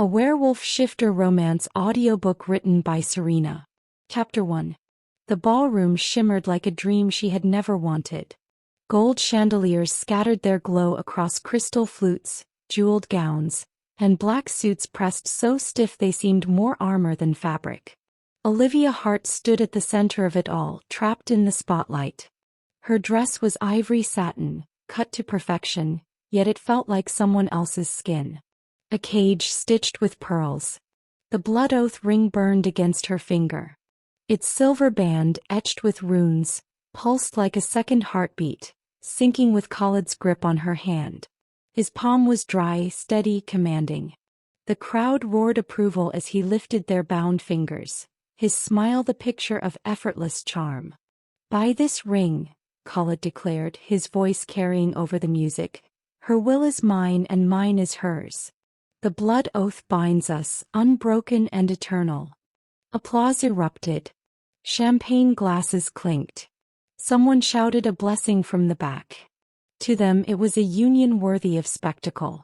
A Werewolf Shifter Romance audiobook written by Serena. Chapter 1. The ballroom shimmered like a dream she had never wanted. Gold chandeliers scattered their glow across crystal flutes, jeweled gowns, and black suits pressed so stiff they seemed more armor than fabric. Olivia Hart stood at the center of it all, trapped in the spotlight. Her dress was ivory satin, cut to perfection, yet it felt like someone else's skin. A cage stitched with pearls. The blood oath ring burned against her finger. Its silver band, etched with runes, pulsed like a second heartbeat, syncing with Khaled's grip on her hand. His palm was dry, steady, commanding. The crowd roared approval as he lifted their bound fingers, his smile the picture of effortless charm. "Buy this ring," Khaled declared, his voice carrying over the music. "Her will is mine and mine is hers. The blood oath binds us, unbroken and eternal." Applause erupted. Champagne glasses clinked. Someone shouted a blessing from the back. To them it was a union worthy of spectacle.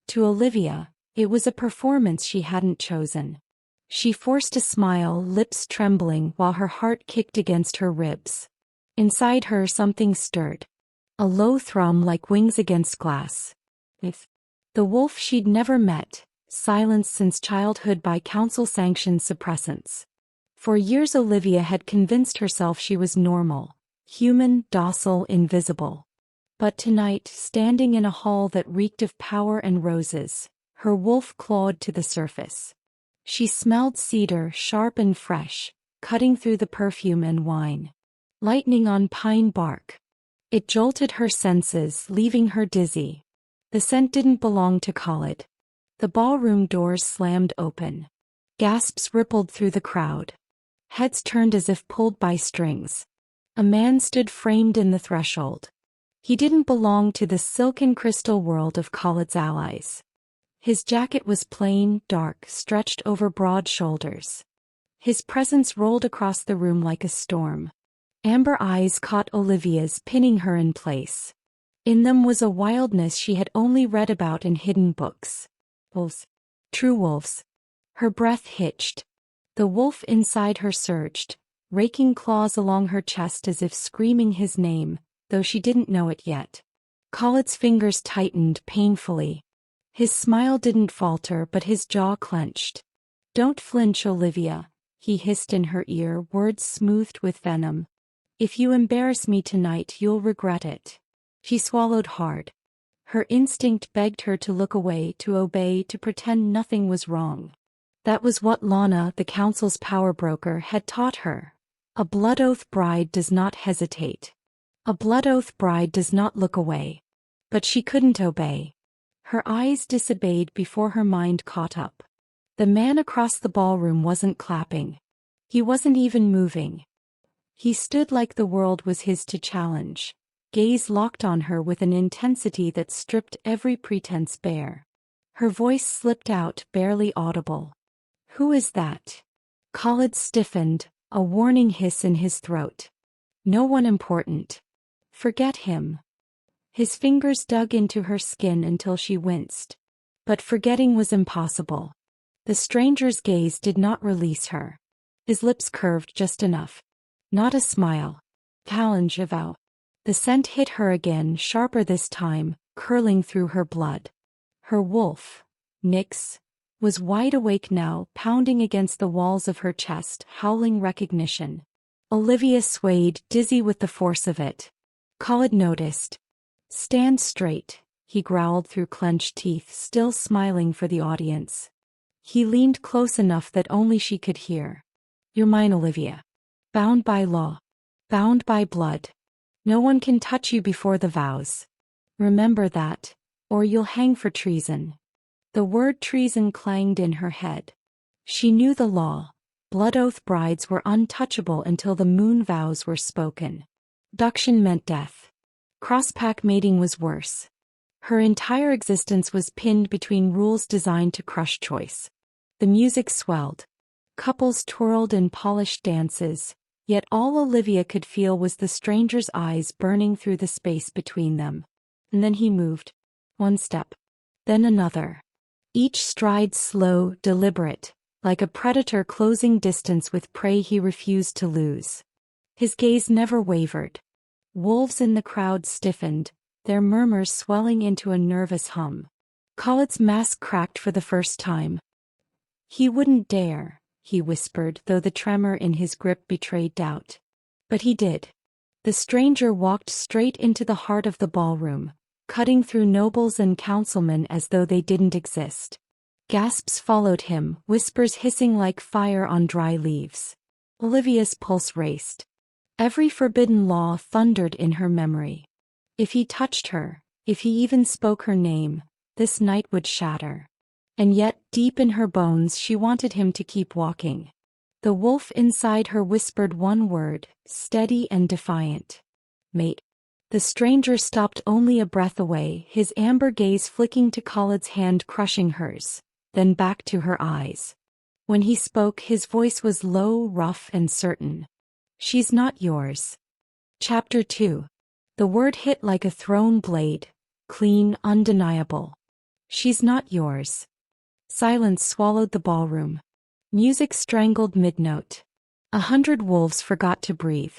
To Olivia, it was a performance she hadn't chosen. She forced a smile, lips trembling while her heart kicked against her ribs. Inside her something stirred. A low thrum like wings against glass. The wolf she'd never met, silenced since childhood by council-sanctioned suppressants. For years Olivia had convinced herself she was normal, human, docile, invisible. But tonight, standing in a hall that reeked of power and roses, her wolf clawed to the surface. She smelled cedar, sharp and fresh, cutting through the perfume and wine. Lightning on pine bark. It jolted her senses, leaving her dizzy. The scent didn't belong to Khaled. The ballroom doors slammed open. Gasps rippled through the crowd. Heads turned as if pulled by strings. A man stood framed in the threshold. He didn't belong to the silken crystal world of Khaled's allies. His jacket was plain, dark, stretched over broad shoulders. His presence rolled across the room like a storm. Amber eyes caught Olivia's, pinning her in place. In them was a wildness she had only read about in hidden books. Wolves. True wolves. Her breath hitched. The wolf inside her surged, raking claws along her chest as if screaming his name, though she didn't know it yet. Khaled's fingers tightened painfully. His smile didn't falter, but his jaw clenched. "Don't flinch, Olivia," he hissed in her ear, words smoothed with venom. "If you embarrass me tonight, you'll regret it." She swallowed hard. Her instinct begged her to look away, to obey, to pretend nothing was wrong. That was what Lana, the council's power broker, had taught her. A blood oath bride does not hesitate. A blood oath bride does not look away. But she couldn't obey. Her eyes disobeyed before her mind caught up. The man across the ballroom wasn't clapping. He wasn't even moving. He stood like the world was his to challenge. Gaze locked on her with an intensity that stripped every pretense bare. Her voice slipped out, barely audible. "Who is that?" Khaled stiffened, a warning hiss in his throat. "No one important. Forget him." His fingers dug into her skin until she winced. But forgetting was impossible. The stranger's gaze did not release her. His lips curved just enough. Not a smile. Challenge, a vow. The scent hit her again, sharper this time, curling through her blood. Her wolf, Nyx, was wide awake now, pounding against the walls of her chest, howling recognition. Olivia swayed, dizzy with the force of it. Khaled noticed. "Stand straight," he growled through clenched teeth, still smiling for the audience. He leaned close enough that only she could hear. "You're mine, Olivia. Bound by law. Bound by blood. No one can touch you before the vows. Remember that, or you'll hang for treason." The word treason clanged in her head. She knew the law. Blood oath brides were untouchable until the moon vows were spoken. Abduction meant death. Cross-pack mating was worse. Her entire existence was pinned between rules designed to crush choice. The music swelled. Couples twirled in polished dances. Yet all Olivia could feel was the stranger's eyes burning through the space between them. And then he moved. One step. Then another. each stride slow, deliberate, like a predator closing distance with prey he refused to lose. His gaze never wavered. Wolves in the crowd stiffened, their murmurs swelling into a nervous hum. Khaled's mask cracked for the first time. He wouldn't dare, he whispered, though the tremor in his grip betrayed doubt. But he did. The stranger walked straight into the heart of the ballroom, cutting through nobles and councilmen as though they didn't exist. Gasps followed him, whispers hissing like fire on dry leaves. Olivia's pulse raced. Every forbidden law thundered in her memory. If he touched her, if he even spoke her name, this night would shatter. And yet, deep in her bones, she wanted him to keep walking. The wolf inside her whispered one word, steady and defiant. Mate. The stranger stopped only a breath away, his amber gaze flicking to Khaled's hand crushing hers, then back to her eyes. When he spoke, his voice was low, rough, and certain. She's not yours. Chapter 2. The word hit like a thrown blade, clean, undeniable. She's not yours. Silence swallowed the ballroom. Music strangled mid-note. 100 wolves forgot to breathe.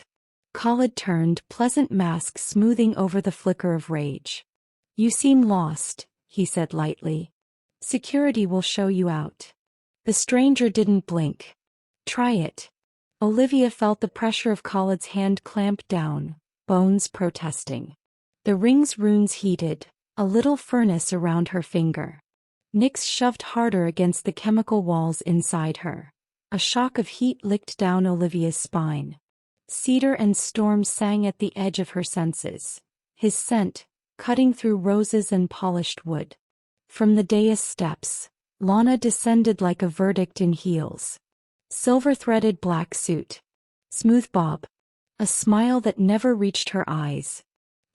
Khaled turned, pleasant mask smoothing over the flicker of rage. You seem lost, he said lightly. Security will show you out. The stranger didn't blink. Try it. Olivia felt the pressure of Khaled's hand clamp down, bones protesting. The ring's runes heated, a little furnace around her finger. Nyx shoved harder against the chemical walls inside her. A shock of heat licked down Olivia's spine. Cedar and storm sang at the edge of her senses, his scent, cutting through roses and polished wood. From the dais steps, Lana descended like a verdict in heels. Silver-threaded black suit. Smooth bob. A smile that never reached her eyes.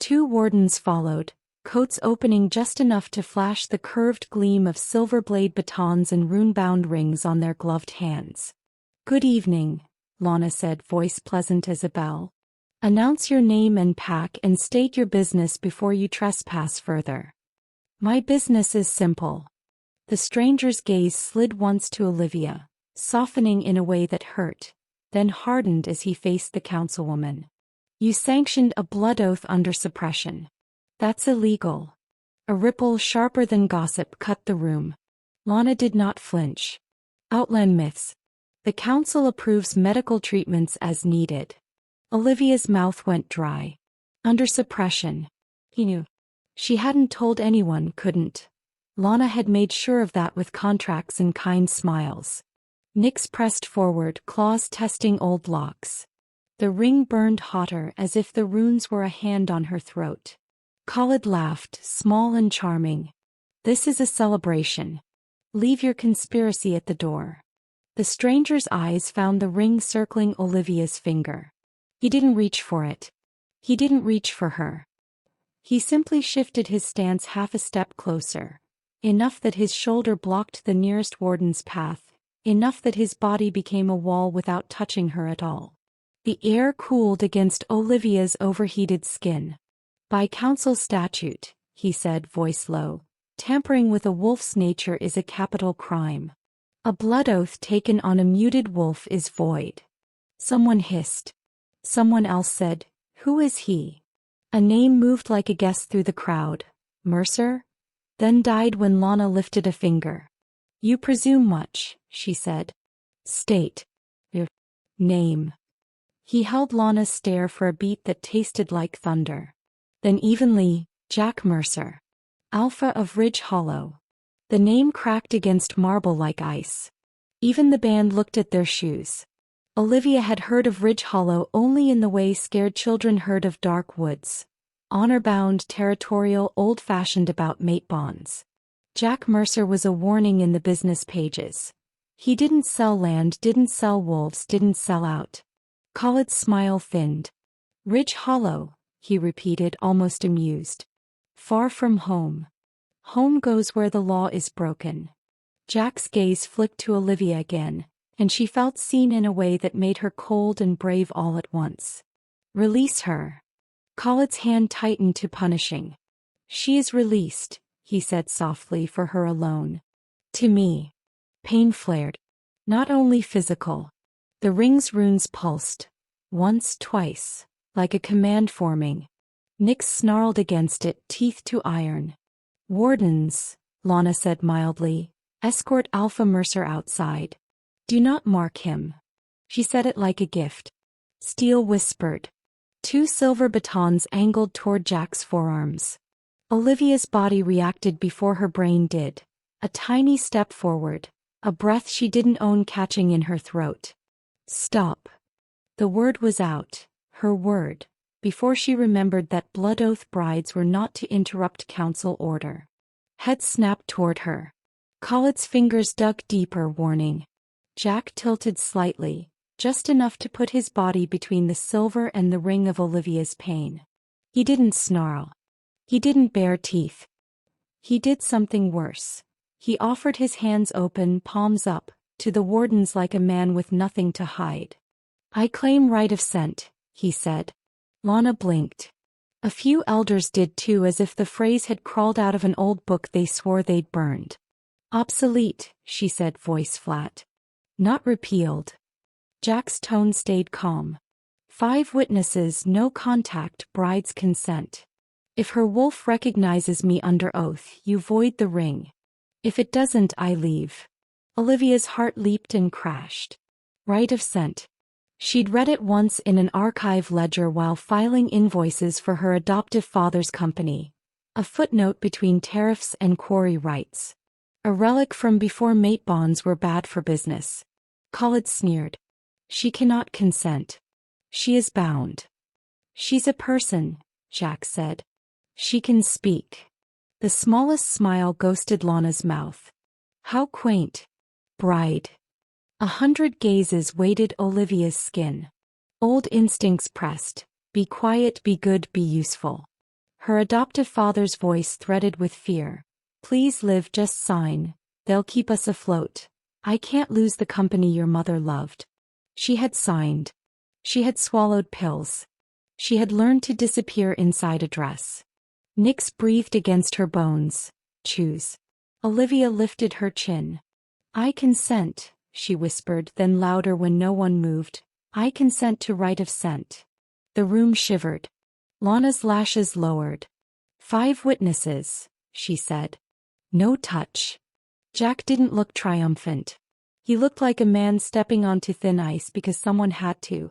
2 wardens followed, coats opening just enough to flash the curved gleam of silver blade batons and rune-bound rings on their gloved hands. Good evening, Lana said, voice pleasant as a bell. Announce your name and pack and state your business before you trespass further. My business is simple. The stranger's gaze slid once to Olivia, softening in a way that hurt, then hardened as he faced the councilwoman. You sanctioned a blood oath under suppression. That's illegal. A ripple sharper than gossip cut the room. Lana did not flinch. Outland myths. The council approves medical treatments as needed. Olivia's mouth went dry. Under suppression. He knew. She hadn't told anyone, couldn't. Lana had made sure of that with contracts and kind smiles. Nyx pressed forward, claws testing old locks. The ring burned hotter as if the runes were a hand on her throat. Khaled laughed, small and charming. This is a celebration. Leave your conspiracy at the door. The stranger's eyes found the ring circling Olivia's finger. He didn't reach for it. He didn't reach for her. He simply shifted his stance half a step closer. Enough that his shoulder blocked the nearest warden's path. Enough that his body became a wall without touching her at all. The air cooled against Olivia's overheated skin. By council statute, he said, voice low, tampering with a wolf's nature is a capital crime. A blood oath taken on a muted wolf is void. Someone hissed. Someone else said, who is he? A name moved like a guess through the crowd. Mercer? Then died when Lana lifted a finger. You presume much, she said. State. Your name. He held Lana's stare for a beat that tasted like thunder. Then evenly, Jack Mercer. Alpha of Ridge Hollow. The name cracked against marble like ice. Even the band looked at their shoes. Olivia had heard of Ridge Hollow only in the way scared children heard of dark woods. Honor-bound, territorial, old-fashioned about mate bonds. Jack Mercer was a warning in the business pages. He didn't sell land, didn't sell wolves, didn't sell out. Khaled's smile thinned. Ridge Hollow, he repeated, almost amused. Far from home. Home goes where the law is broken. Jack's gaze flicked to Olivia again, and she felt seen in a way that made her cold and brave all at once. Release her. Khaled's hand tightened to punishing. She is released, he said softly, for her alone. To me. Pain flared. Not only physical. The ring's runes pulsed. Once, twice. Like a command forming. Nyx snarled against it, teeth to iron. Wardens, Lana said mildly. Escort Alpha Mercer outside. Do not mark him. She said it like a gift. Steel whispered. 2 silver batons angled toward Jack's forearms. Olivia's body reacted before her brain did. A tiny step forward. A breath she didn't own catching in her throat. Stop. The word was out. Her word. Before she remembered that blood oath brides were not to interrupt council order. Head snapped toward her. Khaled's fingers dug deeper, warning. Jack tilted slightly, just enough to put his body between the silver and the ring of Olivia's pain. He didn't snarl. He didn't bare teeth. He did something worse. He offered his hands open, palms up, to the wardens like a man with nothing to hide. I claim right of scent, he said. Lana blinked. A few elders did too, as if the phrase had crawled out of an old book they swore they'd burned. Obsolete, she said, voice flat. Not repealed. Jack's tone stayed calm. 5 witnesses, no contact, bride's consent. If her wolf recognizes me under oath, you void the ring. If it doesn't, I leave. Olivia's heart leaped and crashed. Right of scent. She'd read it once in an archive ledger while filing invoices for her adoptive father's company. A footnote between tariffs and quarry rights. A relic from before mate bonds were bad for business. Khaled sneered. She cannot consent. She is bound. She's a person, Jack said. She can speak. The smallest smile ghosted Lana's mouth. How quaint. Bride. 100 gazes weighted Olivia's skin. Old instincts pressed. Be quiet, be good, be useful. Her adoptive father's voice threaded with fear. Please live, just sign. They'll keep us afloat. I can't lose the company your mother loved. She had signed. She had swallowed pills. She had learned to disappear inside a dress. Nyx breathed against her bones. Choose. Olivia lifted her chin. I consent, she whispered, then louder when no one moved. I consent to right of scent. The room shivered. Lana's lashes lowered. 5 witnesses, she said. No touch. Jack didn't look triumphant. He looked like a man stepping onto thin ice because someone had to.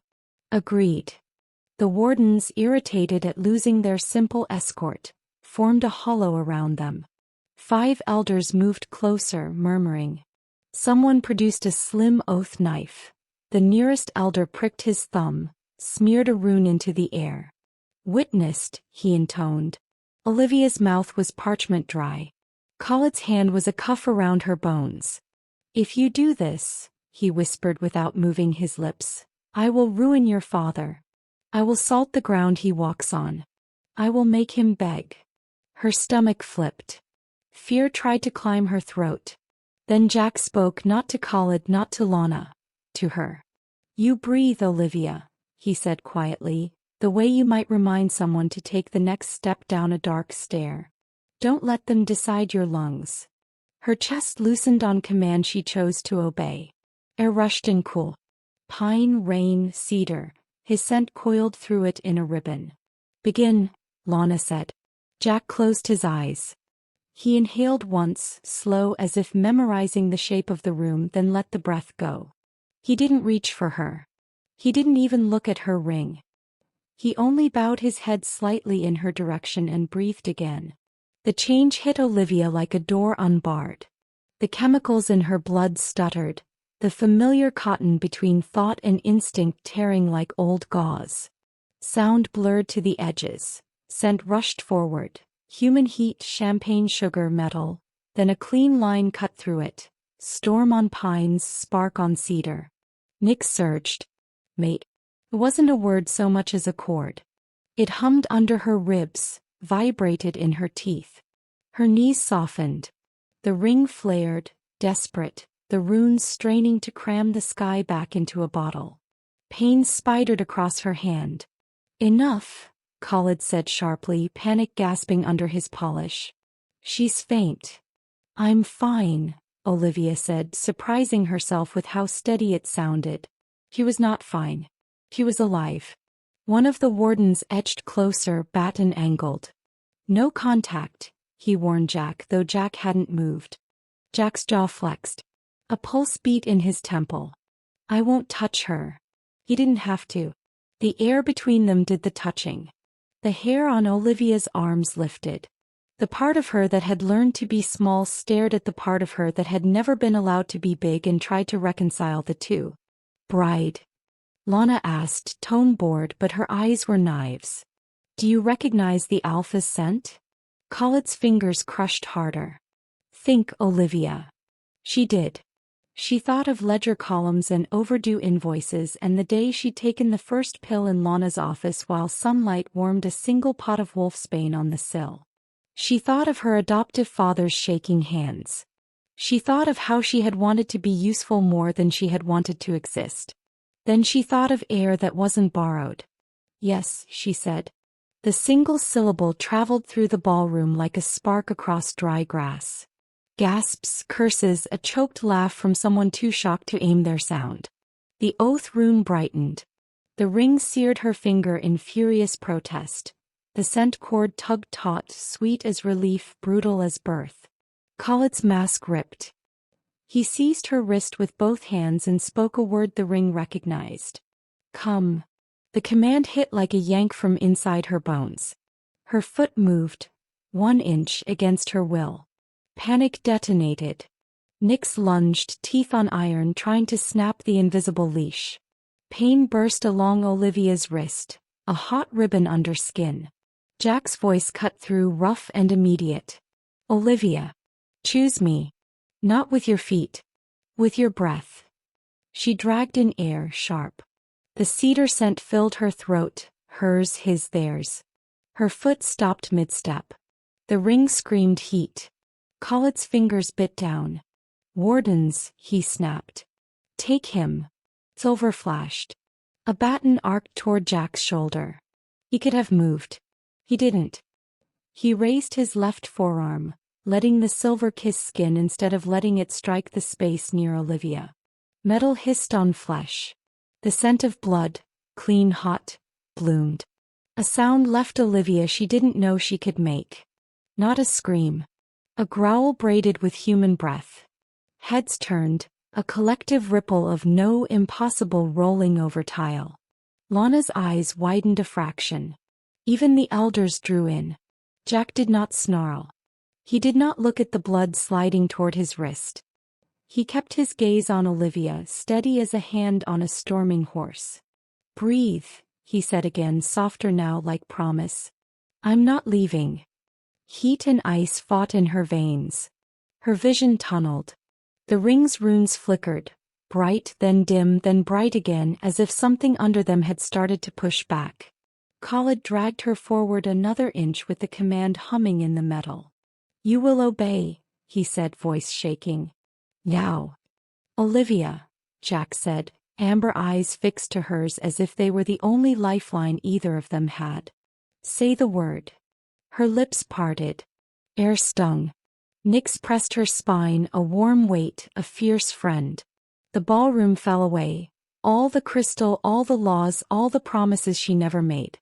Agreed. The wardens, irritated at losing their simple escort, formed a hollow around them. 5 elders moved closer, murmuring. Someone produced a slim oath knife. The nearest elder pricked his thumb, smeared a rune into the air. Witnessed, he intoned. Olivia's mouth was parchment dry. Khaled's hand was a cuff around her bones. If you do this, he whispered without moving his lips, I will ruin your father. I will salt the ground he walks on. I will make him beg. Her stomach flipped. Fear tried to climb her throat. Then Jack spoke, not to Khaled, not to Lana. To her. You breathe, Olivia, he said quietly, the way you might remind someone to take the next step down a dark stair. Don't let them decide your lungs. Her chest loosened on command. She chose to obey. Air rushed in cool. Pine, rain, cedar. His scent coiled through it in a ribbon. Begin, Lana said. Jack closed his eyes. He inhaled once, slow as if memorizing the shape of the room, then let the breath go. He didn't reach for her. He didn't even look at her ring. He only bowed his head slightly in her direction and breathed again. The change hit Olivia like a door unbarred. The chemicals in her blood stuttered, the familiar cotton between thought and instinct tearing like old gauze. Sound blurred to the edges. Scent rushed forward. Human heat, champagne sugar, metal. Then a clean line cut through it. Storm on pines, spark on cedar. Nyx surged. Mate. It wasn't a word so much as a chord. It hummed under her ribs, vibrated in her teeth. Her knees softened. The ring flared, desperate, the runes straining to cram the sky back into a bottle. Pain spidered across her hand. Enough, Khaled said sharply, panic gasping under his polish. She's faint. I'm fine, Olivia said, surprising herself with how steady it sounded. He was not fine. He was alive. One of the wardens edged closer, baton angled. No contact, he warned Jack, though Jack hadn't moved. Jack's jaw flexed. A pulse beat in his temple. I won't touch her. He didn't have to. The air between them did the touching. The hair on Olivia's arms lifted. The part of her that had learned to be small stared at the part of her that had never been allowed to be big and tried to reconcile the two. Bride? Lana asked, tone bored, but her eyes were knives. Do you recognize the alpha's scent? Khaled's fingers crushed harder. Think, Olivia. She did. She thought of ledger columns and overdue invoices and the day she'd taken the first pill in Lana's office while sunlight warmed a single pot of wolfsbane on the sill. She thought of her adoptive father's shaking hands. She thought of how she had wanted to be useful more than she had wanted to exist. Then she thought of air that wasn't borrowed. Yes, she said. The single syllable traveled through the ballroom like a spark across dry grass. Gasps, curses, a choked laugh from someone too shocked to aim their sound. The oath rune brightened. The ring seared her finger in furious protest. The scent cord tugged taut, sweet as relief, brutal as birth. Khaled's mask ripped. He seized her wrist with both hands and spoke a word the ring recognized. Come. The command hit like a yank from inside her bones. Her foot moved, 1 inch against her will. Panic detonated. Nyx lunged, teeth on iron, trying to snap the invisible leash. Pain burst along Olivia's wrist, a hot ribbon under skin. Jack's voice cut through, rough and immediate. Olivia. Choose me. Not with your feet. With your breath. She dragged in air, sharp. The cedar scent filled her throat, hers, his, theirs. Her foot stopped mid-step. The ring screamed heat. Khaled's fingers bit down. Wardens, he snapped. Take him. Silver flashed. A baton arced toward Jack's shoulder. He could have moved. He didn't. He raised his left forearm, letting the silver kiss skin instead of letting it strike the space near Olivia. Metal hissed on flesh. The scent of blood, clean hot, bloomed. A sound left Olivia she didn't know she could make. Not a scream. A growl braided with human breath. Heads turned, a collective ripple of no, impossible rolling over tile. Lana's eyes widened a fraction. Even the elders drew in. Jack did not snarl. He did not look at the blood sliding toward his wrist. He kept his gaze on Olivia, steady as a hand on a storming horse. Breathe, he said again, softer now, like promise. I'm not leaving. Heat and ice fought in her veins. Her vision tunneled. The ring's runes flickered, bright, then dim, then bright again, as if something under them had started to push back. Khaled dragged her forward another inch with the command humming in the metal. You will obey, he said, voice shaking. Now. Olivia, Jack said, amber eyes fixed to hers as if they were the only lifeline either of them had. Say the word. Her lips parted. Air stung. Nyx pressed her spine, a warm weight, a fierce friend. The ballroom fell away. All the crystal, all the laws, all the promises she never made.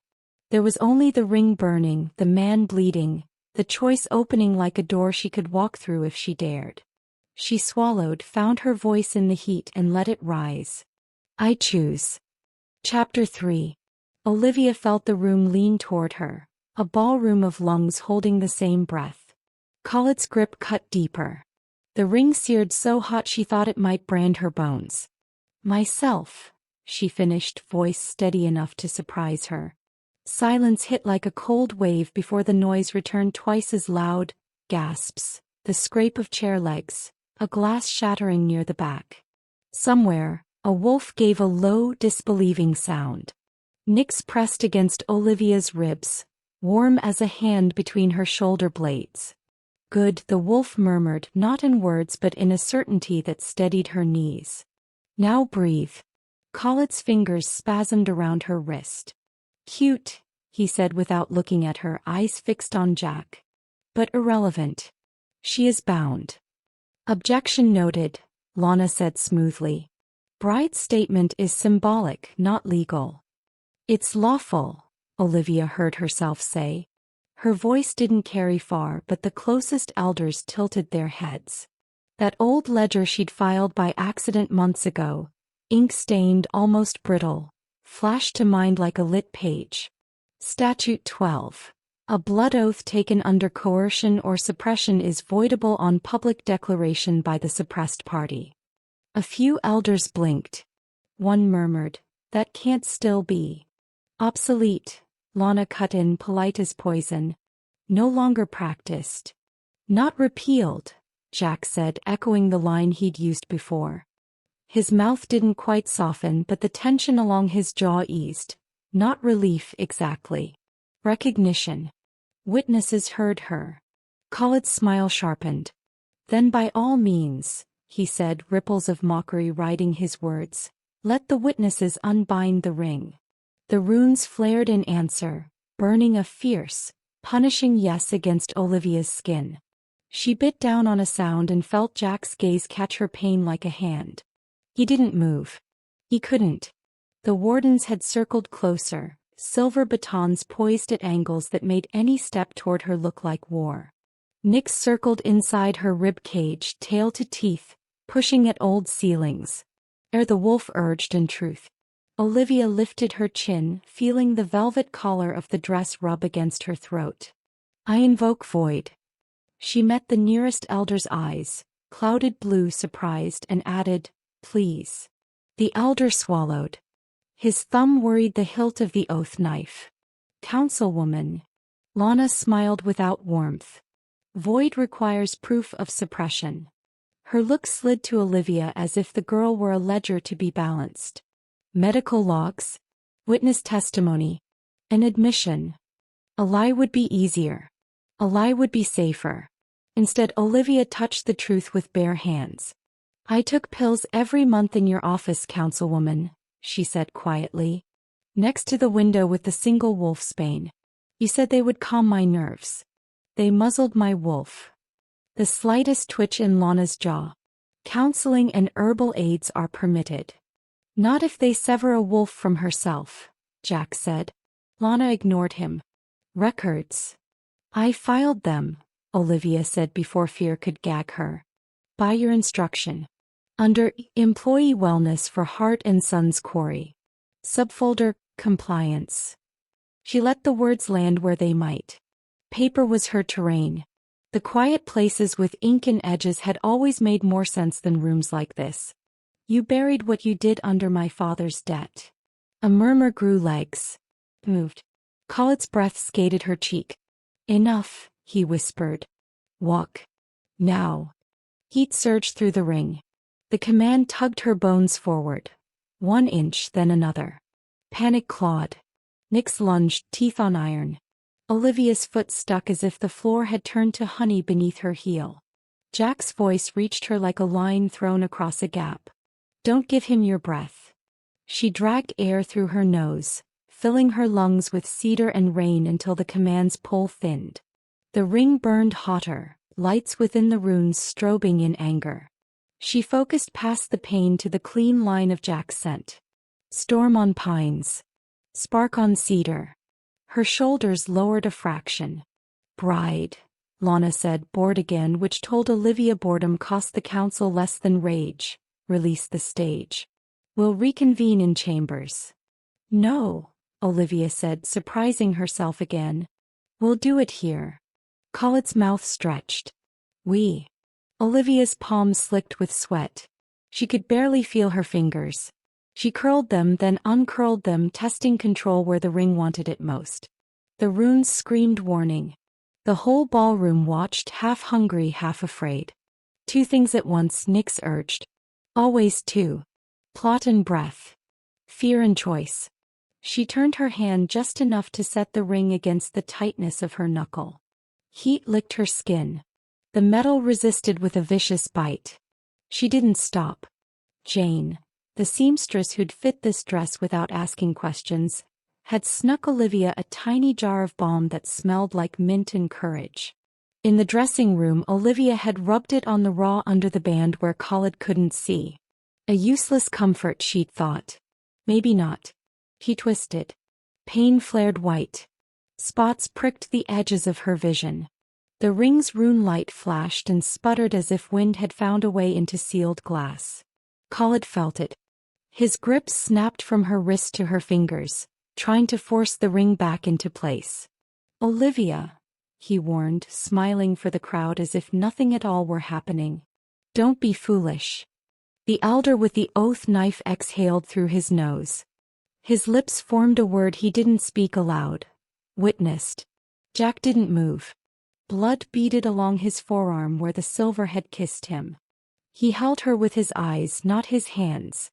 There was only the ring burning, the man bleeding, the choice opening like a door she could walk through if she dared. She swallowed, found her voice in the heat and let it rise. I choose. Chapter 3. Olivia felt the room lean toward her. A ballroom of lungs holding the same breath. Khaled's grip cut deeper. The ring seared so hot she thought it might brand her bones. Myself, she finished, voice steady enough to surprise her. Silence hit like a cold wave before the noise returned, twice as loud. Gasps, the scrape of chair legs, a glass shattering near the back. Somewhere, a wolf gave a low, disbelieving sound. Nyx pressed against Olivia's ribs, warm as a hand between her shoulder blades. Good, the wolf murmured, not in words but in a certainty that steadied her knees. Now breathe. Khaled's fingers spasmed around her wrist. Cute, he said without looking at her, eyes fixed on Jack. But irrelevant. She is bound. Objection noted, Lana said smoothly. Bride's statement is symbolic, not legal. It's lawful, Olivia heard herself say. Her voice didn't carry far, but the closest elders tilted their heads. That old ledger she'd filed by accident months ago, ink-stained, almost brittle, flashed to mind like a lit page. Statute 12. A blood oath taken under coercion or suppression is voidable on public declaration by the suppressed party. A few elders blinked. One murmured, "That can't still be." "Obsolete," Lana cut in, polite as poison. "No longer practiced." "Not repealed," Jack said, echoing the line he'd used before. His mouth didn't quite soften, but the tension along his jaw eased. Not relief exactly. Recognition. Witnesses heard her. Khaled's smile sharpened. "Then by all means," he said, ripples of mockery riding his words, "let the witnesses unbind the ring." The runes flared in answer, burning a fierce, punishing yes against Olivia's skin. She bit down on a sound and felt Jack's gaze catch her pain like a hand. He didn't move. He couldn't. The wardens had circled closer, silver batons poised at angles that made any step toward her look like war. Nyx circled inside her rib cage, tail to teeth, pushing at old ceilings. Ere the wolf urged in truth. Olivia lifted her chin, feeling the velvet collar of the dress rub against her throat. "I invoke void." She met the nearest elder's eyes, clouded blue, surprised, and added, "Please." The elder swallowed. His thumb worried the hilt of the oath knife. "Councilwoman." Lana smiled without warmth. "Void requires proof of suppression." Her look slid to Olivia as if the girl were a ledger to be balanced. Medical logs? Witness testimony? An admission? A lie would be easier. A lie would be safer. Instead, Olivia touched the truth with bare hands. "I took pills every month in your office, councilwoman," she said quietly. "Next to the window with the single wolfsbane. You said they would calm my nerves. They muzzled my wolf." The slightest twitch in Lana's jaw. "Counseling and herbal aids are permitted." "Not if they sever a wolf from herself," Jack said. Lana ignored him. "Records." "I filed them," Olivia said before fear could gag her. "By your instruction. Under Employee Wellness for Hart and Sons Quarry. Subfolder Compliance." She let the words land where they might. Paper was her terrain. The quiet places with ink and edges had always made more sense than rooms like this. "You buried what you did under my father's debt." A murmur grew legs. Moved. Khaled's breath skated her cheek. "Enough," he whispered. "Walk. Now." Heat surged through the ring. The command tugged her bones forward. 1 inch, then another. Panic clawed. Nyx lunged, teeth on iron. Olivia's foot stuck as if the floor had turned to honey beneath her heel. Jack's voice reached her like a line thrown across a gap. "Don't give him your breath." She dragged air through her nose, filling her lungs with cedar and rain until the command's pull thinned. The ring burned hotter, lights within the runes strobing in anger. She focused past the pain to the clean line of Jack's scent. Storm on pines. Spark on cedar. Her shoulders lowered a fraction. "Bride," Lana said, bored again, which told Olivia boredom cost the council less than rage. "Release the stage. We'll reconvene in chambers." "No," Olivia said, surprising herself again. "We'll do it here." Khaled's mouth stretched. "We." Olivia's palms slicked with sweat. She could barely feel her fingers. She curled them, then uncurled them, testing control where the ring wanted it most. The runes screamed warning. The whole ballroom watched, half hungry, half afraid. "Two things at once," Nyx urged. "Always two. Plot and breath. Fear and choice." She turned her hand just enough to set the ring against the tightness of her knuckle. Heat licked her skin. The metal resisted with a vicious bite. She didn't stop. Jane, the seamstress who'd fit this dress without asking questions, had snuck Olivia a tiny jar of balm that smelled like mint and courage. In the dressing room, Olivia had rubbed it on the raw under the band where Khalid couldn't see. A useless comfort, she'd thought. Maybe not. He twisted. Pain flared white. Spots pricked the edges of her vision. The ring's rune light flashed and sputtered as if wind had found a way into sealed glass. Khalid felt it. His grip snapped from her wrist to her fingers, trying to force the ring back into place. "Olivia," he warned, smiling for the crowd as if nothing at all were happening. "Don't be foolish." The elder with the oath knife exhaled through his nose. His lips formed a word he didn't speak aloud. "Witnessed." Jack didn't move. Blood beaded along his forearm where the silver had kissed him. He held her with his eyes, not his hands.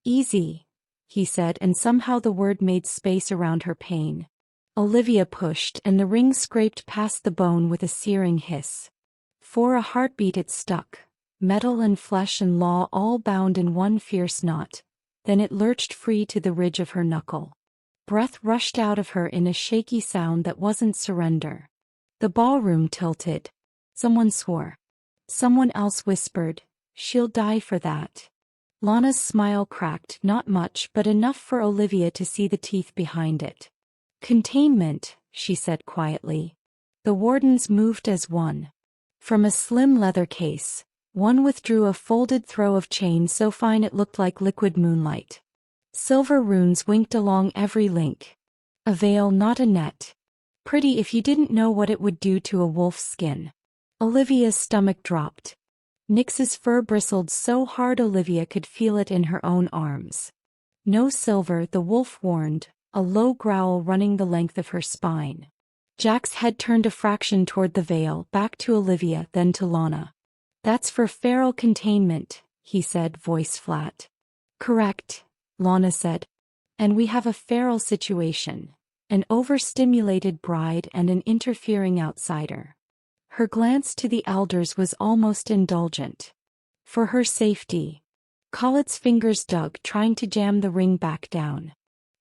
"Easy," he said, and somehow the word made space around her pain. Olivia pushed, and the ring scraped past the bone with a searing hiss. For a heartbeat it stuck, metal and flesh and law all bound in one fierce knot. Then it lurched free to the ridge of her knuckle. Breath rushed out of her in a shaky sound that wasn't surrender. The ballroom tilted. Someone swore. Someone else whispered, "She'll die for that." Lana's smile cracked, not much but enough for Olivia to see the teeth behind it. "Containment," she said quietly. The wardens moved as one. From a slim leather case, one withdrew a folded throw of chain so fine it looked like liquid moonlight. Silver runes winked along every link. A veil, not a net. Pretty if you didn't know what it would do to a wolf's skin. Olivia's stomach dropped. Nyx's fur bristled so hard Olivia could feel it in her own arms. "No silver," the wolf warned, a low growl running the length of her spine. Jack's head turned a fraction toward the veil, back to Olivia, then to Lana. "That's for feral containment," he said, voice flat. "Correct," Lana said. "And we have a feral situation. An overstimulated bride and an interfering outsider." Her glance to the elders was almost indulgent. "For her safety." Khalid's fingers dug, trying to jam the ring back down.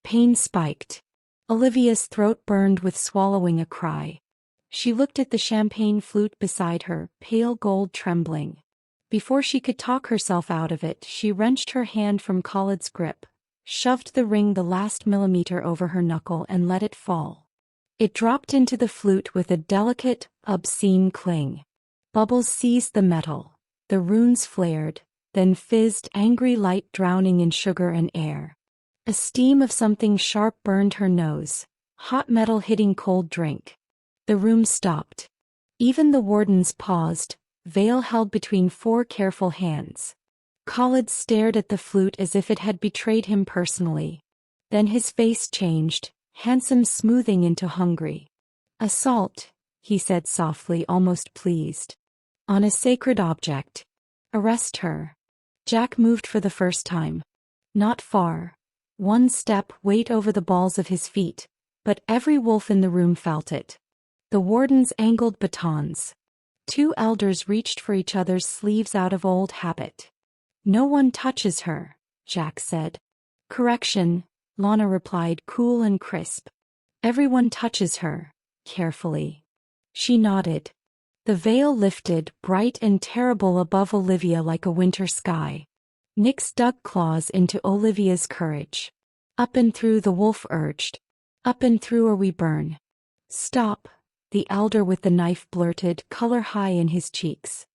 Pain spiked. Olivia's throat burned with swallowing a cry. She looked at the champagne flute beside her, pale gold trembling. Before she could talk herself out of it, she wrenched her hand from Khalid's grip, shoved the ring the last millimeter over her knuckle and let it fall. It dropped into the flute with a delicate, obscene cling. Bubbles seized the metal. The runes flared, then fizzed, angry light drowning in sugar and air. A steam of something sharp burned her nose, hot metal hitting cold drink. The room stopped. Even the wardens paused, veil held between four careful hands. Khalid stared at the flute as if it had betrayed him personally. Then his face changed, handsome smoothing into hungry. "Assault," he said softly, almost pleased. "On a sacred object. Arrest her." Jack moved for the first time. Not far. One step, weight over the balls of his feet, but every wolf in the room felt it. The wardens angled batons. Two elders reached for each other's sleeves out of old habit. "No one touches her," Jack said. "Correction," Lana replied, cool and crisp. "Everyone touches her," carefully. She nodded. The veil lifted, bright and terrible above Olivia like a winter sky. Nyx dug claws into Olivia's courage. "Up and through," the wolf urged. "Up and through or we burn." "Stop," the elder with the knife blurted, color high in his cheeks.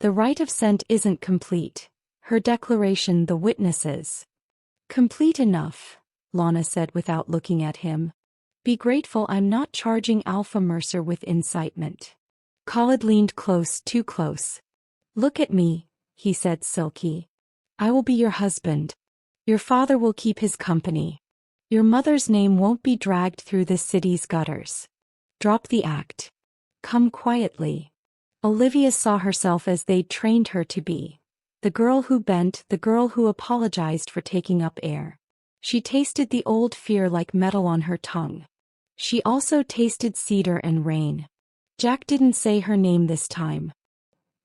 "The right of scent isn't complete. Her declaration, the witnesses." "Complete enough," Lana said without looking at him. "Be grateful I'm not charging Alpha Mercer with incitement." Khalid leaned close, too close. "Look at me," he said, silky. "I will be your husband. Your father will keep his company. Your mother's name won't be dragged through this city's gutters. Drop the act. Come quietly." Olivia saw herself as they'd trained her to be. The girl who bent, the girl who apologized for taking up air. She tasted the old fear like metal on her tongue. She also tasted cedar and rain. Jack didn't say her name this time.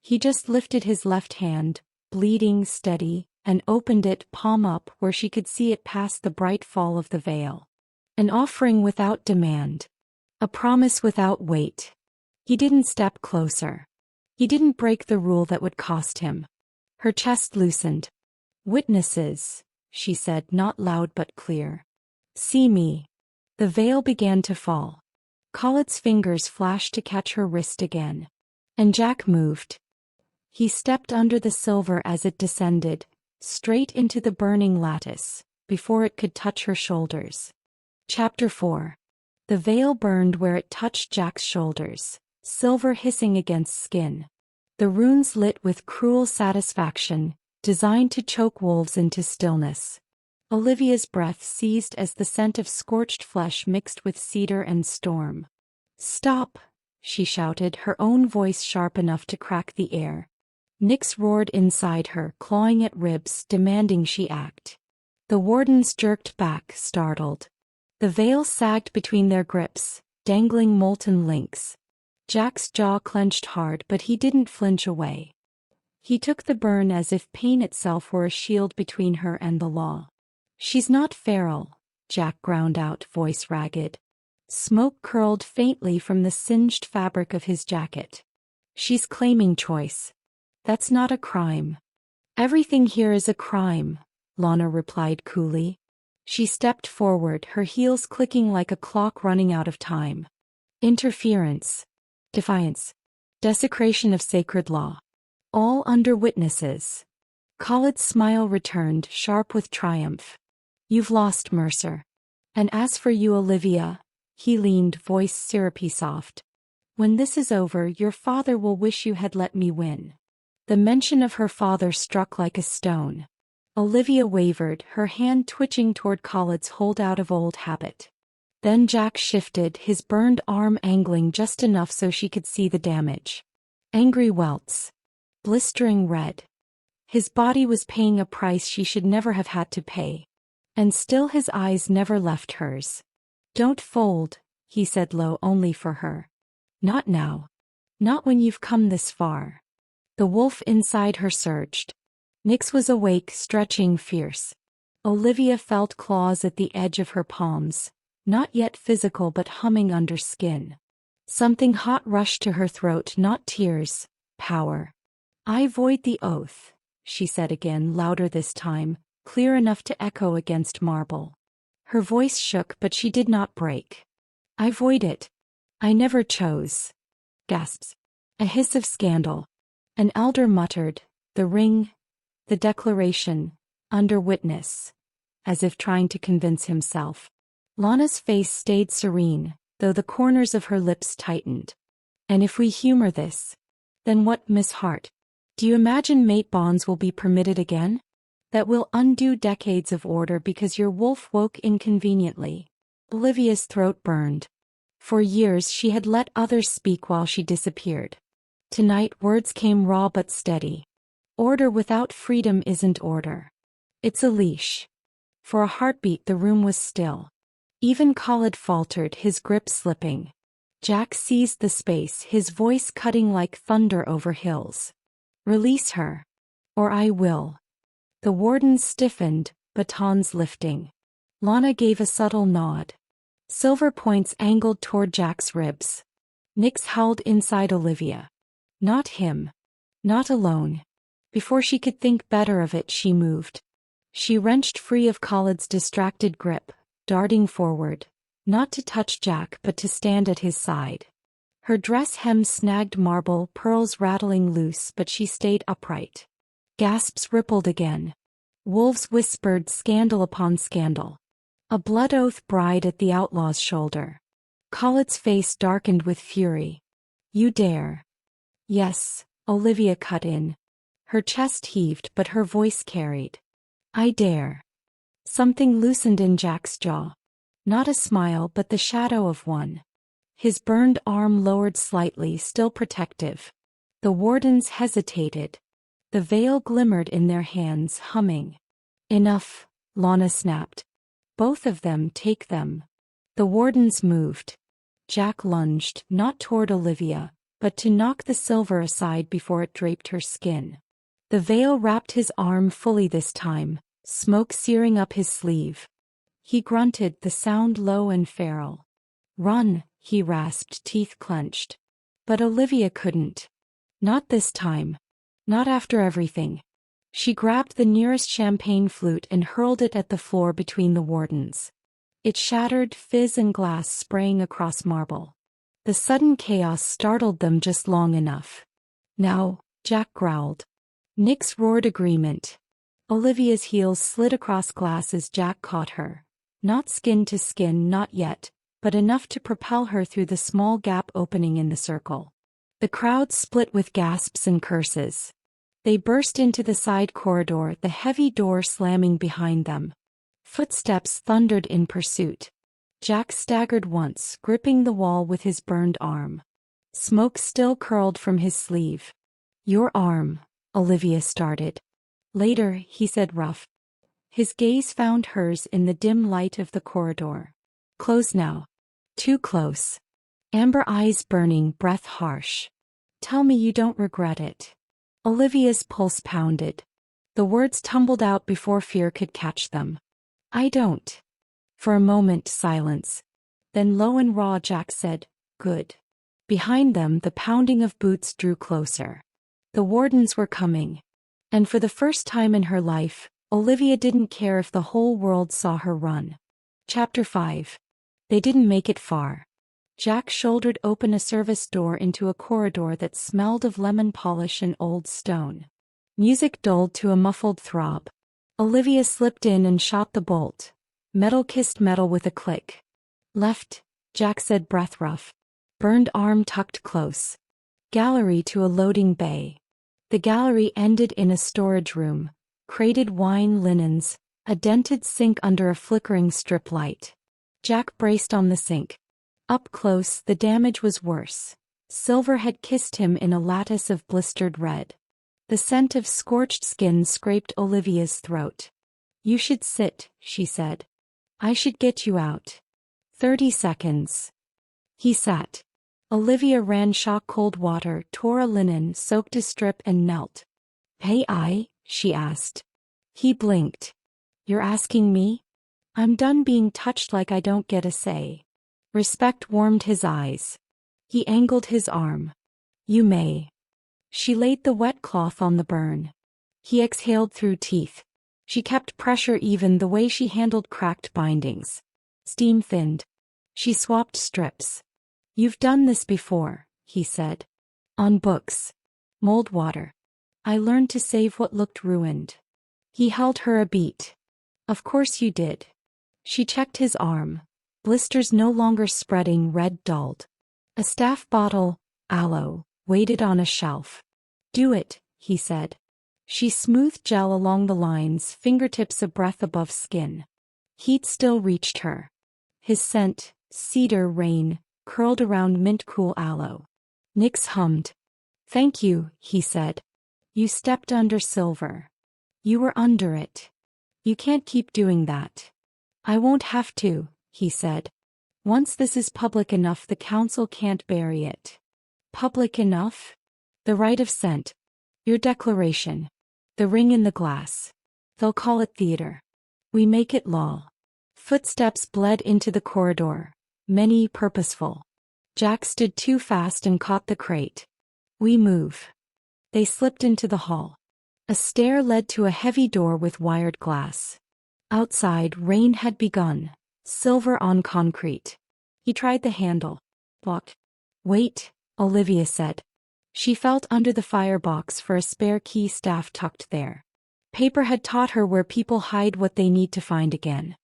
He just lifted his left hand, bleeding, steady, and opened it, palm up, where she could see it past the bright fall of the veil. An offering without demand. A promise without weight. He didn't step closer. He didn't break the rule that would cost him. Her chest loosened. "Witnesses," she said, not loud but clear. "See me." The veil began to fall. Khaled's fingers flashed to catch her wrist again. And Jack moved. He stepped under the silver as it descended, straight into the burning lattice, before it could touch her shoulders. Chapter 4. The veil burned where it touched Jack's shoulders, silver hissing against skin. The runes lit with cruel satisfaction, designed to choke wolves into stillness. Olivia's breath seized as the scent of scorched flesh mixed with cedar and storm. "Stop!" she shouted, her own voice sharp enough to crack the air. Nyx roared inside her, clawing at ribs, demanding she act. The wardens jerked back, startled. The veil sagged between their grips, dangling molten links. Jack's jaw clenched hard, but he didn't flinch away. He took the burn as if pain itself were a shield between her and the law. "She's not feral," Jack ground out, voice ragged. Smoke curled faintly from the singed fabric of his jacket. "She's claiming choice. That's not a crime." "Everything here is a crime," Lana replied coolly. She stepped forward, her heels clicking like a clock running out of time. "Interference. Defiance. Desecration of sacred law. All under witnesses." Khaled's smile returned, sharp with triumph. "You've lost, Mercer. And as for you, Olivia," he leaned, voice syrupy soft. "When this is over, your father will wish you had let me win." The mention of her father struck like a stone. Olivia wavered, her hand twitching toward Khaled's holdout of old habit. Then Jack shifted, his burned arm angling just enough so she could see the damage. Angry welts. Blistering red. His body was paying a price she should never have had to pay. And still his eyes never left hers. "Don't fold," he said low, only for her. "Not now. Not when you've come this far." The wolf inside her surged. Nyx was awake, stretching fierce. Olivia felt claws at the edge of her palms, not yet physical but humming under skin. Something hot rushed to her throat, not tears, power. "I void the oath," she said again, louder this time, clear enough to echo against marble. Her voice shook, but she did not break. "I void it. I never chose." Gasps. A hiss of scandal. An elder muttered, "The ring, the declaration, under witness," as if trying to convince himself. Lana's face stayed serene, though the corners of her lips tightened. "And if we humor this, then what, Miss Hart? Do you imagine mate bonds will be permitted again? That will undo decades of order because your wolf woke inconveniently?" Olivia's throat burned. For years she had let others speak while she disappeared. Tonight words came raw but steady. "Order without freedom isn't order. It's a leash." For a heartbeat the room was still. Even Khaled faltered, his grip slipping. Jack seized the space, his voice cutting like thunder over hills. "Release her. Or I will." The wardens stiffened, batons lifting. Lana gave a subtle nod. Silver points angled toward Jack's ribs. Nyx howled inside Olivia. Not him. Not alone. Before she could think better of it, she moved. She wrenched free of Khaled's distracted grip, darting forward, not to touch Jack but to stand at his side. Her dress hem snagged marble, pearls rattling loose, but she stayed upright. Gasps rippled again. Wolves whispered, scandal upon scandal. A blood oath bride at the outlaw's shoulder. Khaled's face darkened with fury. "You dare." "Yes," Olivia cut in. Her chest heaved, but her voice carried. "I dare." Something loosened in Jack's jaw. Not a smile, but the shadow of one. His burned arm lowered slightly, still protective. The wardens hesitated. The veil glimmered in their hands, humming. "Enough," Lana snapped. "Both of them, take them." The wardens moved. Jack lunged, not toward Olivia, but to knock the silver aside before it draped her skin. The veil wrapped his arm fully this time, smoke searing up his sleeve. He grunted, the sound low and feral. "Run," he rasped, teeth clenched. But Olivia couldn't. Not this time. Not after everything. She grabbed the nearest champagne flute and hurled it at the floor between the wardens. It shattered, fizz and glass spraying across marble. The sudden chaos startled them just long enough. Now, Jack growled. Nyx roared agreement. Olivia's heels slid across glass as Jack caught her. Not skin to skin, not yet, but enough to propel her through the small gap opening in the circle. The crowd split with gasps and curses. They burst into the side corridor, the heavy door slamming behind them. Footsteps thundered in pursuit. Jack staggered once, gripping the wall with his burned arm. Smoke still curled from his sleeve. Your arm, Olivia started. Later, he said rough. His gaze found hers in the dim light of the corridor. Close now. Too close. Amber eyes burning, breath harsh. Tell me you don't regret it. Olivia's pulse pounded. The words tumbled out before fear could catch them. I don't. For a moment, silence. Then low and raw, Jack said, good. Behind them, the pounding of boots drew closer. The wardens were coming. And for the first time in her life, Olivia didn't care if the whole world saw her run. Chapter 5. They didn't make it far. Jack shouldered open a service door into a corridor that smelled of lemon polish and old stone. Music dulled to a muffled throb. Olivia slipped in and shot the bolt. Metal kissed metal with a click. Left, Jack said, breath rough. Burned arm tucked close. Gallery to a loading bay. The gallery ended in a storage room. Crated wine linens, a dented sink under a flickering strip light. Jack braced on the sink. Up close, the damage was worse. Silver had kissed him in a lattice of blistered red. The scent of scorched skin scraped Olivia's throat. You should sit, she said. I should get you out. 30 seconds. He sat. Olivia ran shock cold water, tore a linen, soaked a strip and knelt. Hey she asked. He blinked. You're asking me? I'm done being touched like I don't get a say. Respect warmed his eyes. He angled his arm. You may. She laid the wet cloth on the burn. He exhaled through teeth. She kept pressure even the way she handled cracked bindings. Steam thinned. She swapped strips. You've done this before, he said. On books. Mold water. I learned to save what looked ruined. He held her a beat. Of course you did. She checked his arm. Blisters no longer spreading, red dulled. A staff bottle, aloe, waited on a shelf. Do it, he said. She smoothed gel along the lines, fingertips a breath above skin. Heat still reached her. His scent, cedar rain, curled around mint-cool aloe. Nyx hummed. Thank you, he said. You stepped under silver. You were under it. You can't keep doing that. I won't have to, he said. Once this is public enough, the council can't bury it. Public enough? The right of scent. Your declaration. The ring in the glass. They'll call it theater. We make it law. Footsteps bled into the corridor. Many purposeful. Jack stood too fast and caught the crate. We move. They slipped into the hall. A stair led to a heavy door with wired glass. Outside, rain had begun. Silver on concrete. He tried the handle. Blocked. Wait, Olivia said. She felt under the firebox for a spare key staff tucked there. Paper had taught her where people hide what they need to find again.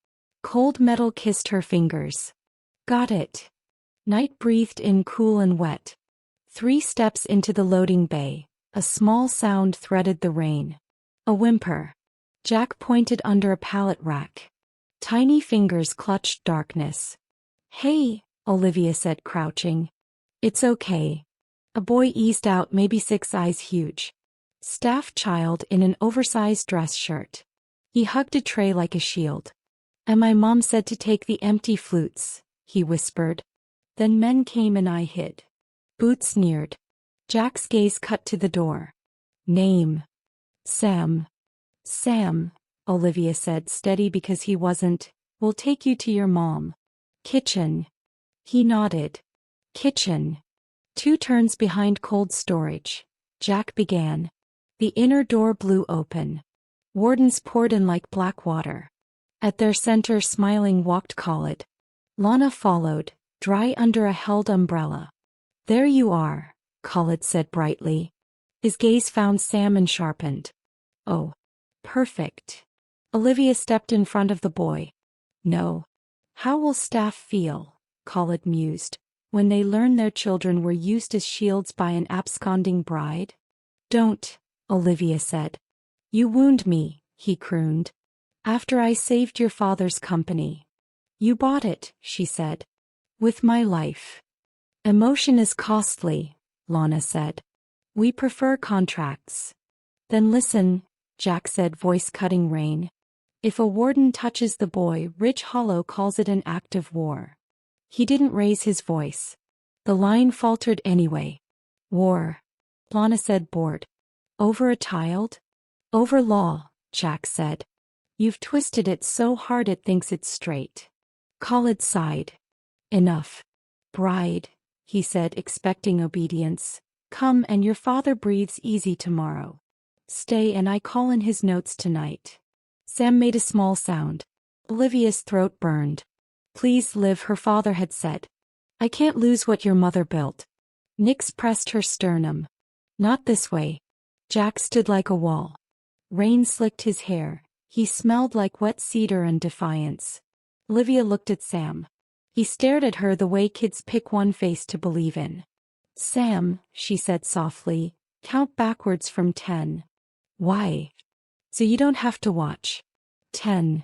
Cold metal kissed her fingers. Got it. Night breathed in cool and wet. 3 steps into the loading bay. A small sound threaded the rain. A whimper. Jack pointed under a pallet rack. Tiny fingers clutched darkness. Hey, Olivia said, crouching. It's okay. A boy eased out, maybe 6 eyes huge. Staff child in an oversized dress shirt. He hugged a tray like a shield. And my mom said to take the empty flutes, he whispered. Then men came and I hid. Boots sneered. Jack's gaze cut to the door. Name. Sam. Sam, Olivia said, steady because he wasn't. We'll take you to your mom. Kitchen. He nodded. Kitchen. 2 turns behind cold storage, Jack began. The inner door blew open. Wardens poured in like black water. At their center, smiling, walked Khalid. Lana followed, dry under a held umbrella. There you are, Khalid said brightly. His gaze found Sam and sharpened. Oh. Perfect. Olivia stepped in front of the boy. No. How will staff feel, Khalid mused, when they learn their children were used as shields by an absconding bride? Don't, Olivia said. You wound me, he crooned. After I saved your father's company. You bought it, she said. With my life. Emotion is costly, Lana said. We prefer contracts. Then listen, Jack said, voice cutting rain. If a warden touches the boy, Ridge Hollow calls it an act of war. He didn't raise his voice. The line faltered anyway. War, Lana said, bored. Over a child? Over law, Jack said. You've twisted it so hard it thinks it's straight. Khalid sighed. Enough. Bride, he said, expecting obedience. Come and your father breathes easy tomorrow. Stay and I call in his notes tonight. Sam made a small sound. Olivia's throat burned. Please live, her father had said. I can't lose what your mother built. Nix pressed her sternum. Not this way. Jack stood like a wall. Rain slicked his hair. He smelled like wet cedar and defiance. Olivia looked at Sam. He stared at her the way kids pick one face to believe in. Sam, she said softly, count backwards from 10. Why? So you don't have to watch. 10.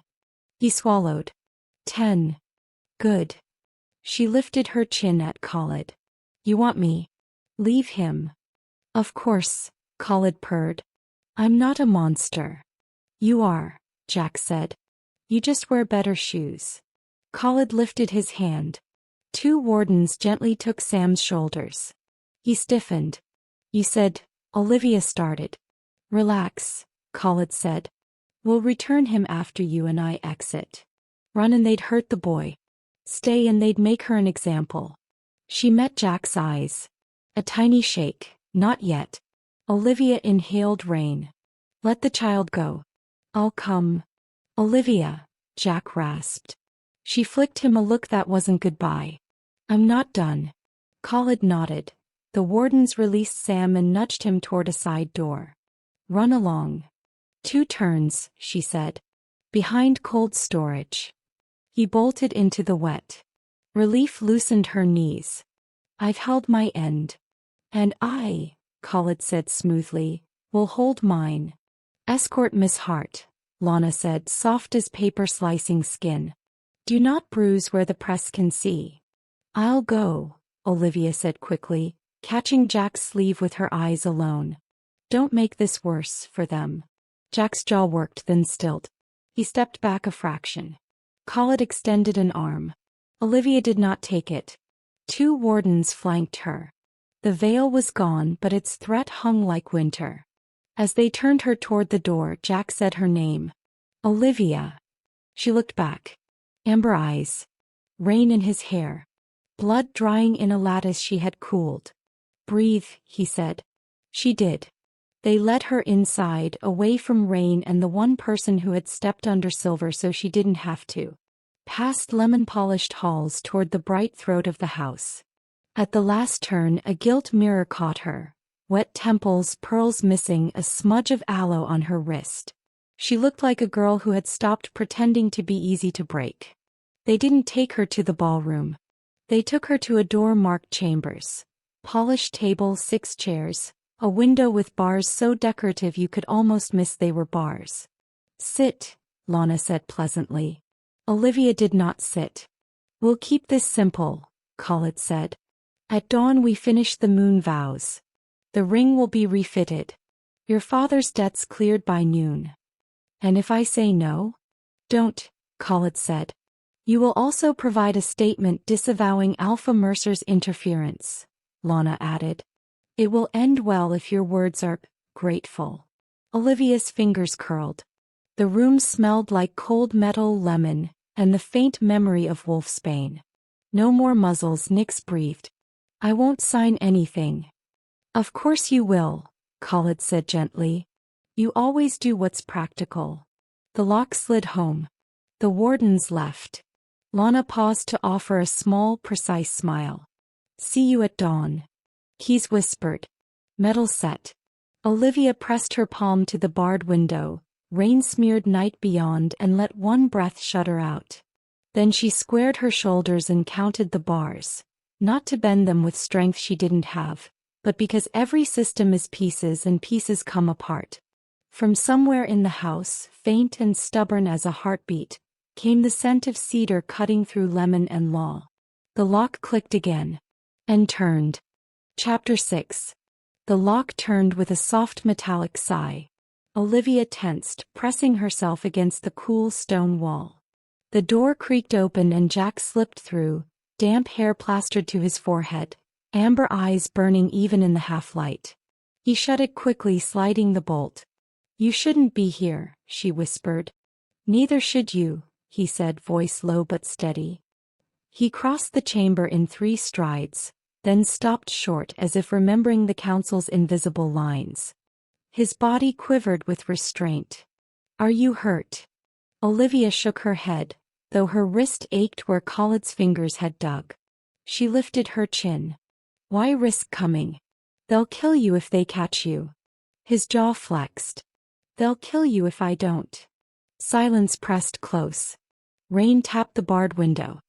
He swallowed. 10. Good. She lifted her chin at Khalid. You want me? Leave him. Of course, Khalid purred. I'm not a monster. You are, Jack said. You just wear better shoes. Khalid lifted his hand. 2 wardens gently took Sam's shoulders. He stiffened. You said, Olivia started. Relax, Khalid said. We'll return him after you and I exit. Run and they'd hurt the boy. Stay and they'd make her an example. She met Jack's eyes. A tiny shake. Not yet. Olivia inhaled rain. Let the child go. I'll come. Olivia, Jack rasped. She flicked him a look that wasn't goodbye. I'm not done. Khalid nodded. The wardens released Sam and nudged him toward a side door. Run along. 2 turns, she said. Behind cold storage. He bolted into the wet. Relief loosened her knees. I've held my end. And I, Khalid said smoothly, will hold mine. Escort Miss Hart, Lana said, soft as paper slicing skin. Do not bruise where the press can see. I'll go, Olivia said quickly, catching Jack's sleeve with her eyes alone. Don't make this worse for them. Jack's jaw worked, then stilled. He stepped back a fraction. Khalid extended an arm. Olivia did not take it. 2 wardens flanked her. The veil was gone, but its threat hung like winter. As they turned her toward the door, Jack said her name. Olivia. She looked back. Amber eyes. Rain in his hair. Blood drying in a lattice she had cooled. Breathe, he said. She did. They led her inside, away from Rain and the one person who had stepped under Silver so she didn't have to. Past lemon-polished halls toward the bright throat of the house. At the last turn, a gilt mirror caught her. Wet temples, pearls missing, a smudge of aloe on her wrist. She looked like a girl who had stopped pretending to be easy to break. They didn't take her to the ballroom. They took her to a door marked chambers. Polished table, 6 chairs, a window with bars so decorative you could almost miss they were bars. Sit, Lana said pleasantly. Olivia did not sit. We'll keep this simple, Khalid said. At dawn we finish the moon vows. The ring will be refitted. Your father's debts cleared by noon. And if I say no? Don't, Khalid said. You will also provide a statement disavowing Alpha Mercer's interference, Lana added. It will end well if your words are grateful. Olivia's fingers curled. The room smelled like cold metal, lemon, and the faint memory of wolfsbane. No more muzzles, Nix breathed. I won't sign anything. Of course you will, Khalid said gently. You always do what's practical. The lock slid home. The wardens left. Lana paused to offer a small, precise smile. See you at dawn. Keys whispered. Metal set. Olivia pressed her palm to the barred window, rain-smeared night beyond, and let one breath shudder out. Then she squared her shoulders and counted the bars, not to bend them with strength she didn't have, but because every system is pieces and pieces come apart. From somewhere in the house, faint and stubborn as a heartbeat, came the scent of cedar cutting through lemon and law. The lock clicked again. And turned. Chapter 6. The lock turned with a soft metallic sigh. Olivia tensed, pressing herself against the cool stone wall. The door creaked open and Jack slipped through, damp hair plastered to his forehead, amber eyes burning even in the half-light. He shut it quickly, sliding the bolt. You shouldn't be here, she whispered. Neither should you, he said, voice low but steady. He crossed the chamber in 3 strides, then stopped short as if remembering the council's invisible lines. His body quivered with restraint. Are you hurt? Olivia shook her head, though her wrist ached where Khalid's fingers had dug. She lifted her chin. Why risk coming? They'll kill you if they catch you. His jaw flexed. They'll kill you if I don't. Silence pressed close. Rain tapped the barred window.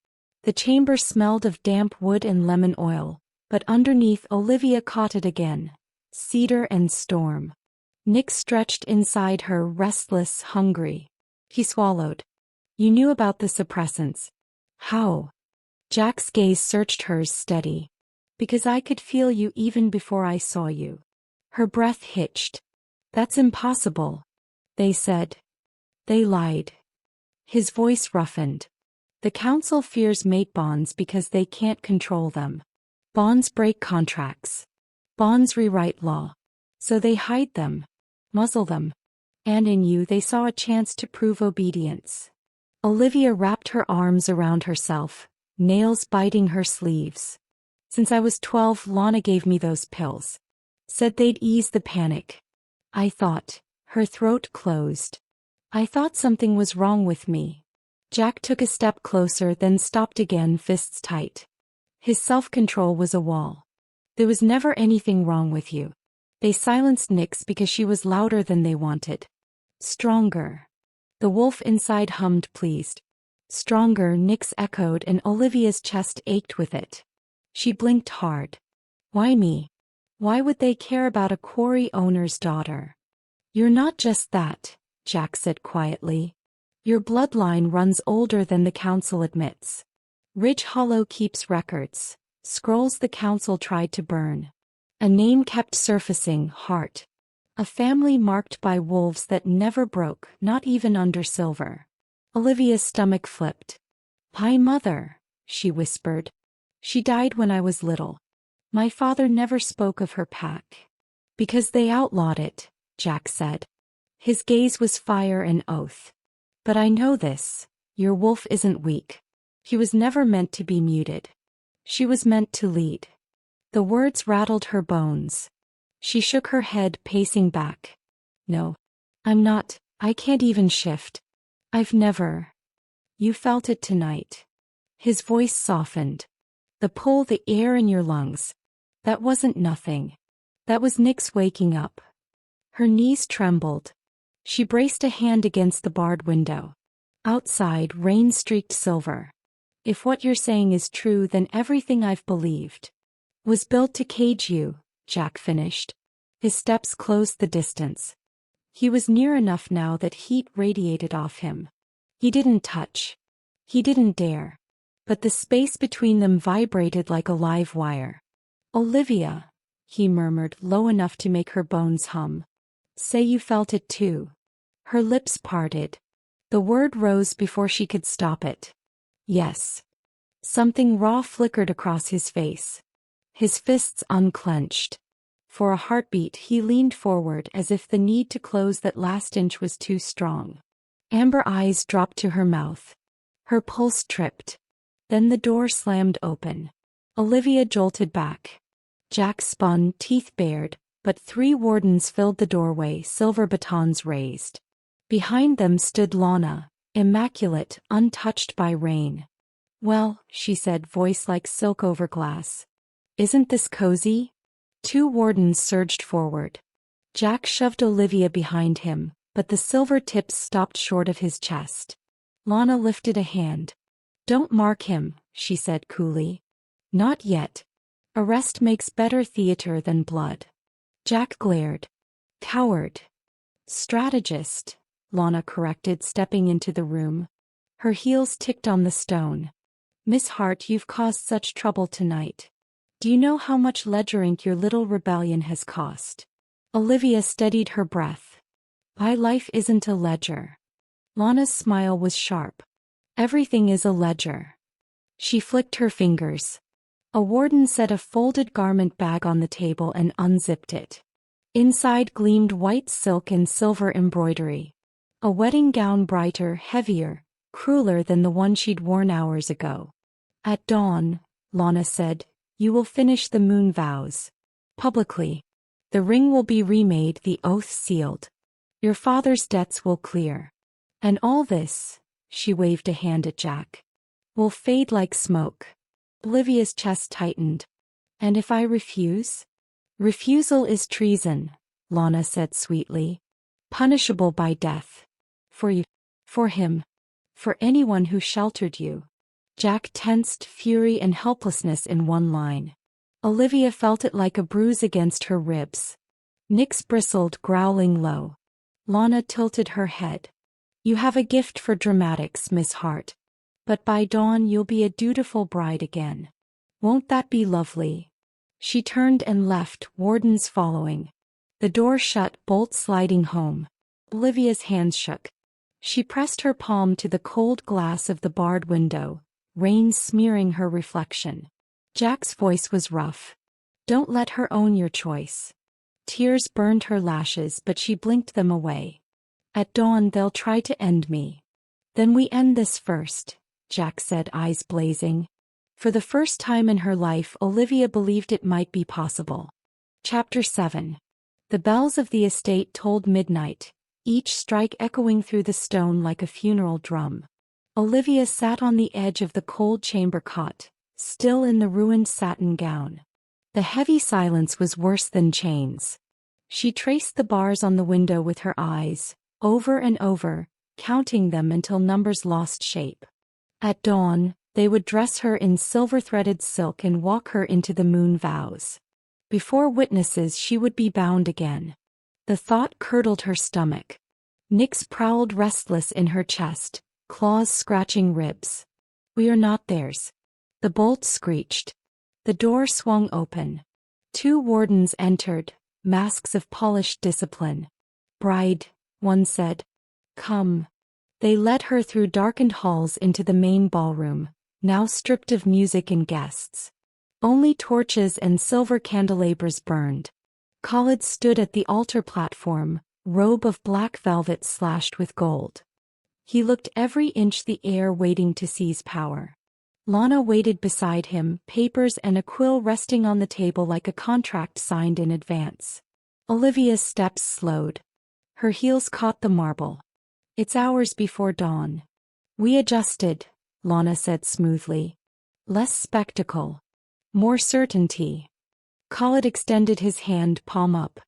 The chamber smelled of damp wood and lemon oil, but underneath Olivia caught it again. Cedar and storm. Nick stretched inside her, restless, hungry. He swallowed. You knew about the suppressants. How? Jack's gaze searched hers, steady. Because I could feel you even before I saw you. Her breath hitched. That's impossible. They said. They lied. His voice roughened. The council fears mate bonds because they can't control them. Bonds break contracts. Bonds rewrite law. So they hide them. Muzzle them. And in you they saw a chance to prove obedience. Olivia wrapped her arms around herself, nails biting her sleeves. Since I was 12, Lana gave me those pills. Said they'd ease the panic. I thought. Her throat closed. I thought something was wrong with me. Jack took a step closer, then stopped again, fists tight. His self-control was a wall. There was never anything wrong with you. They silenced Nyx because she was louder than they wanted. Stronger. The wolf inside hummed, pleased. Stronger, Nyx echoed, and Olivia's chest ached with it. She blinked hard. Why me? Why would they care about a quarry owner's daughter? You're not just that, Jack said quietly. Your bloodline runs older than the council admits. Ridge Hollow keeps records, scrolls the council tried to burn. A name kept surfacing, Hart. A family marked by wolves that never broke, not even under silver. Olivia's stomach flipped. My mother, she whispered. She died when I was little. My father never spoke of her pack. Because they outlawed it, Jack said. His gaze was fire and oath. But I know this, your wolf isn't weak. He was never meant to be muted. She was meant to lead. The words rattled her bones. She shook her head, pacing back. No. I'm not. I can't even shift. I've never. You felt it tonight. His voice softened. The pull, the air in your lungs. That wasn't nothing. That was Nyx waking up. Her knees trembled. She braced a hand against the barred window. Outside, rain streaked silver. If what you're saying is true, then everything I've believed was built to cage you, Jack finished. His steps closed the distance. He was near enough now that heat radiated off him. He didn't touch. He didn't dare. But the space between them vibrated like a live wire. Olivia, he murmured, low enough to make her bones hum. Say you felt it too. Her lips parted. The word rose before she could stop it. Yes. Something raw flickered across his face. His fists unclenched. For a heartbeat he leaned forward as if the need to close that last inch was too strong. Amber eyes dropped to her mouth. Her pulse tripped. Then the door slammed open. Olivia jolted back. Jack spun, teeth bared, but 3 wardens filled the doorway, silver batons raised. Behind them stood Lana, immaculate, untouched by rain. "Well," she said, voice like silk over glass. "Isn't this cozy?" 2 wardens surged forward. Jack shoved Olivia behind him, but the silver tips stopped short of his chest. Lana lifted a hand. "Don't mark him," she said coolly. "Not yet. Arrest makes better theater than blood." Jack glared. "Coward." "Strategist," Lana corrected, stepping into the room. Her heels ticked on the stone. "Miss Hart, you've caused such trouble tonight. Do you know how much ledger ink your little rebellion has cost?" Olivia steadied her breath. "My life isn't a ledger." Lana's smile was sharp. "Everything is a ledger." She flicked her fingers. A warden set a folded garment bag on the table and unzipped it. Inside gleamed white silk and silver embroidery. A wedding gown brighter, heavier, crueler than the one she'd worn hours ago. "At dawn," Lana said, "you will finish the moon vows. Publicly. The ring will be remade, the oath sealed. Your father's debts will clear. And all this," she waved a hand at Jack, "will fade like smoke." Olivia's chest tightened. "And if I refuse?" "Refusal is treason," Lana said sweetly. "Punishable by death. For you. For him. For anyone who sheltered you." Jack tensed, fury and helplessness in one line. Olivia felt it like a bruise against her ribs. Nyx bristled, growling low. Lana tilted her head. "You have a gift for dramatics, Miss Hart. But by dawn you'll be a dutiful bride again. Won't that be lovely?" She turned and left, wardens following. The door shut, bolt sliding home. Olivia's hands shook. She pressed her palm to the cold glass of the barred window, rain smearing her reflection. Jack's voice was rough. "Don't let her own your choice." Tears burned her lashes, but she blinked them away. "At dawn they'll try to end me. Then we end this first," Jack said, eyes blazing. For the first time in her life, Olivia believed it might be possible. Chapter 7. The bells of the estate tolled midnight, each strike echoing through the stone like a funeral drum. Olivia sat on the edge of the cold chamber cot, still in the ruined satin gown. The heavy silence was worse than chains. She traced the bars on the window with her eyes, over and over, counting them until numbers lost shape. At dawn, they would dress her in silver-threaded silk and walk her into the moon vows. Before witnesses she would be bound again. The thought curdled her stomach. Nyx prowled restless in her chest, claws scratching ribs. "We are not theirs." The bolt screeched. The door swung open. 2 wardens entered, masks of polished discipline. "Bride," one said. "Come." They led her through darkened halls into the main ballroom, now stripped of music and guests. Only torches and silver candelabras burned. Khalid stood at the altar platform, robe of black velvet slashed with gold. He looked every inch the heir waiting to seize power. Lana waited beside him, papers and a quill resting on the table like a contract signed in advance. Olivia's steps slowed. Her heels caught the marble. "It's hours before dawn." "We adjusted," Lana said smoothly. "Less spectacle. More certainty." Khalid extended his hand, palm up.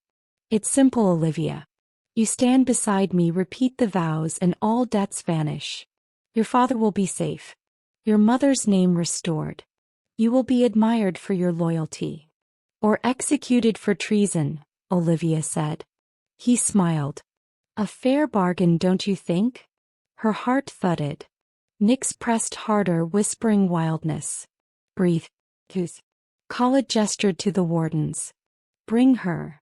"It's simple, Olivia. You stand beside me, repeat the vows, and all debts vanish. Your father will be safe. Your mother's name restored. You will be admired for your loyalty. Or executed for treason," Olivia said. He smiled. "A fair bargain, don't you think?" Her heart thudded. Nyx pressed harder, whispering wildness. "Breathe. Goose." Khalid gestured to the wardens. "Bring her."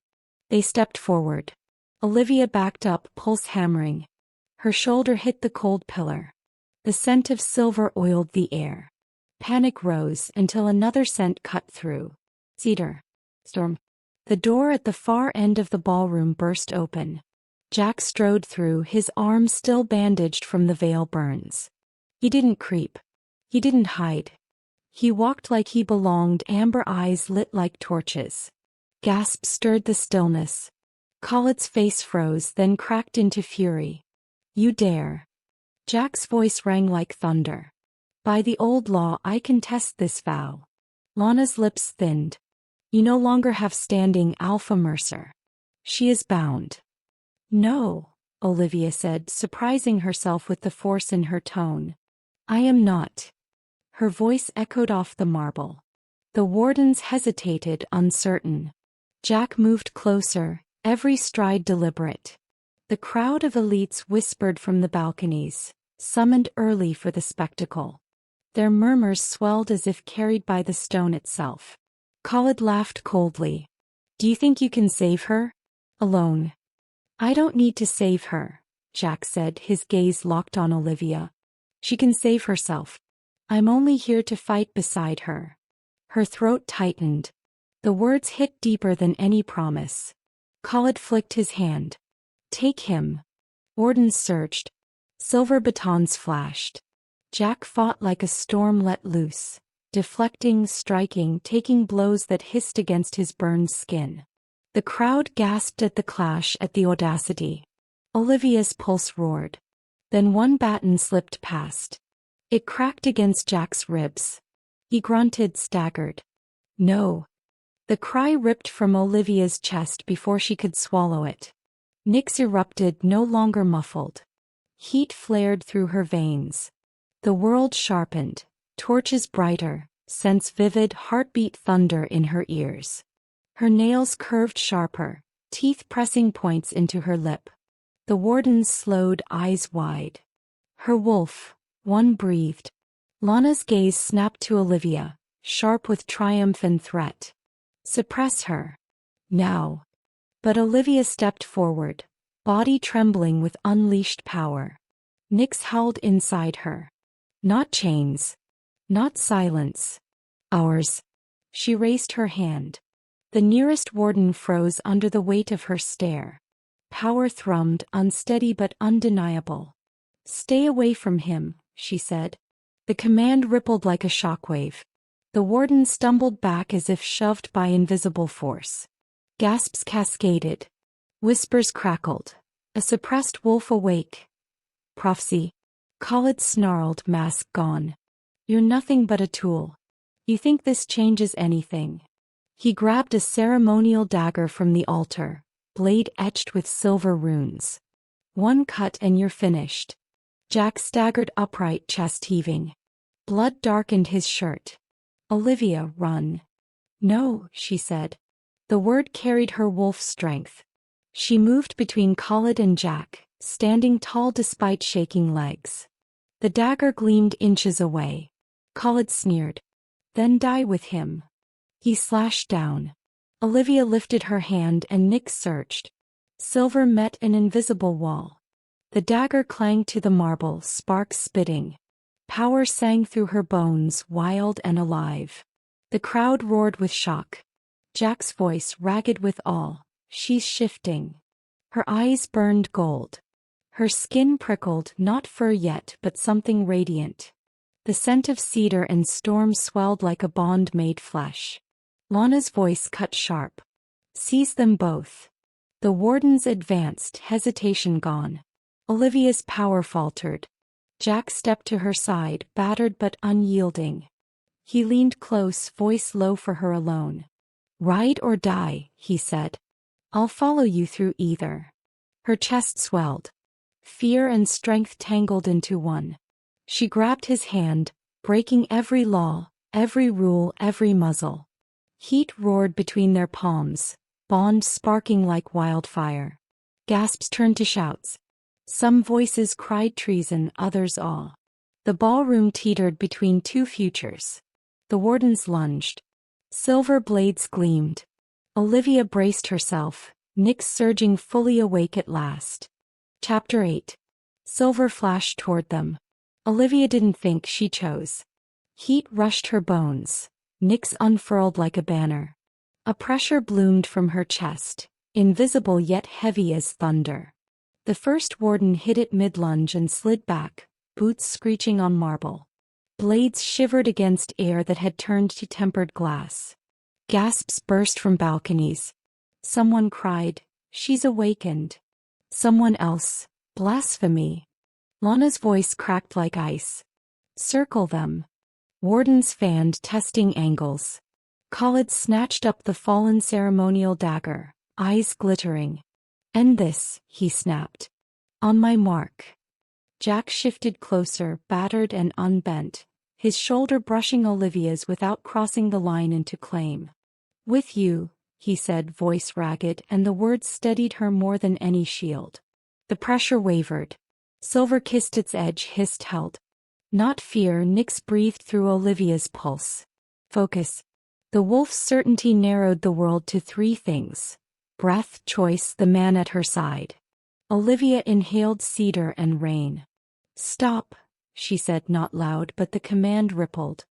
They stepped forward. Olivia backed up, pulse hammering. Her shoulder hit the cold pillar. The scent of silver oiled the air. Panic rose until another scent cut through. Cedar. Storm. The door at the far end of the ballroom burst open. Jack strode through, his arm still bandaged from the veil burns. He didn't creep. He didn't hide. He walked like he belonged, amber eyes lit like torches. Gasps stirred the stillness. Khaled's face froze, then cracked into fury. You dare. Jack's voice rang like thunder. By the old law, I contest this vow. Lana's lips thinned. You no longer have standing, Alpha Mercer. She is bound. No, Olivia said, surprising herself with the force in her tone. I am not. Her voice echoed off the marble. The wardens hesitated, uncertain. Jack moved closer, every stride deliberate. The crowd of elites whispered from the balconies, summoned early for the spectacle. Their murmurs swelled as if carried by the stone itself. Khaled laughed coldly. Do you think you can save her? Alone. I don't need to save her, Jack said, his gaze locked on Olivia. She can save herself. I'm only here to fight beside her. Her throat tightened. The words hit deeper than any promise. Khaled flicked his hand. Take him. Wardens surged. Silver batons flashed. Jack fought like a storm let loose, deflecting, striking, taking blows that hissed against his burned skin. The crowd gasped at the clash, at the audacity. Olivia's pulse roared. Then one baton slipped past. It cracked against Jack's ribs. He grunted, staggered. No. The cry ripped from Olivia's chest before she could swallow it. Nyx erupted, no longer muffled. Heat flared through her veins. The world sharpened, torches brighter, sense vivid, heartbeat thunder in her ears. Her nails curved sharper, teeth pressing points into her lip. The wardens slowed, eyes wide. Her wolf, one breathed. Lana's gaze snapped to Olivia, sharp with triumph and threat. Suppress her. Now. But Olivia stepped forward, body trembling with unleashed power. Nyx howled inside her. Not chains. Not silence. Ours. She raised her hand. The nearest warden froze under the weight of her stare. Power thrummed, unsteady but undeniable. Stay away from him, she said. The command rippled like a shockwave. The warden stumbled back as if shoved by invisible force. Gasps cascaded. Whispers crackled. A suppressed wolf awake. Prophecy. Khaled snarled, mask gone. You're nothing but a tool. You think this changes anything? He grabbed a ceremonial dagger from the altar, blade etched with silver runes. One cut and you're finished. Jack staggered upright, chest heaving. Blood darkened his shirt. Olivia, run. No, she said. The word carried her wolf strength. She moved between Khaled and Jack, standing tall despite shaking legs. The dagger gleamed inches away. Khaled sneered. Then die with him. He slashed down. Olivia lifted her hand and Nyx surged. Silver met an invisible wall. The dagger clanged to the marble, sparks spitting. Power sang through her bones, wild and alive. The crowd roared with shock. Jack's voice ragged with awe. She's shifting. Her eyes burned gold. Her skin prickled, not fur yet, but something radiant. The scent of cedar and storm swelled like a bond made flesh. Lana's voice cut sharp. Seize them both. The wardens advanced, hesitation gone. Olivia's power faltered. Jack stepped to her side, battered but unyielding. He leaned close, voice low for her alone. Ride or die, he said. I'll follow you through either. Her chest swelled. Fear and strength tangled into one. She grabbed his hand, breaking every law, every rule, every muzzle. Heat roared between their palms, bond sparking like wildfire. Gasps turned to shouts. Some voices cried treason, others awe. The ballroom teetered between two futures. The wardens lunged. Silver blades gleamed. Olivia braced herself, Nyx surging fully awake at last. Chapter 8. Silver flashed toward them. Olivia didn't think, she chose. Heat rushed her bones. Nyx unfurled like a banner. A pressure bloomed from her chest, invisible yet heavy as thunder. The first warden hit it mid-lunge and slid back, boots screeching on marble. Blades shivered against air that had turned to tempered glass. Gasps burst from balconies. Someone cried, "She's awakened." Someone else, "Blasphemy." Lana's voice cracked like ice. "Circle them." Wardens fanned, testing angles. Khalid snatched up the fallen ceremonial dagger, eyes glittering. "End this," he snapped. "On my mark." Jack shifted closer, battered and unbent, his shoulder brushing Olivia's without crossing the line into claim. "With you," he said, voice ragged, and the words steadied her more than any shield. The pressure wavered. Silver kissed its edge, hissed, held. "Not fear," Nyx breathed through Olivia's pulse. "Focus." The wolf's certainty narrowed the world to three things: breath, choice, the man at her side. Olivia inhaled cedar and rain. "Stop," she said, not loud, but the command rippled.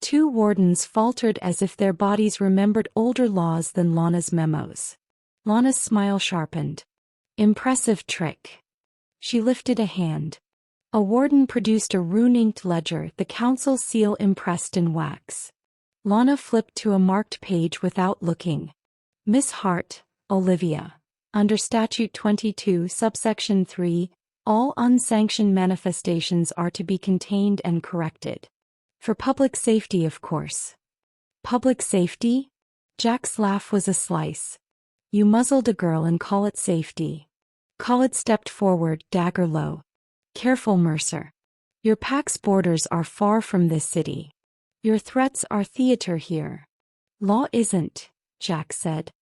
Two wardens faltered as if their bodies remembered older laws than Lana's memos. Lana's smile sharpened. "Impressive trick." She lifted a hand. A warden produced a rune-inked ledger, the council seal impressed in wax. Lana flipped to a marked page without looking. "Miss Hart, Olivia. Under Statute 22, subsection 3, all unsanctioned manifestations are to be contained and corrected. For public safety, of course." "Public safety?" Jack's laugh was a slice. "You muzzled a girl and call it safety." Khalid stepped forward, dagger low. "Careful, Mercer. Your pack's borders are far from this city. Your threats are theater here." "Law isn't," Jack said.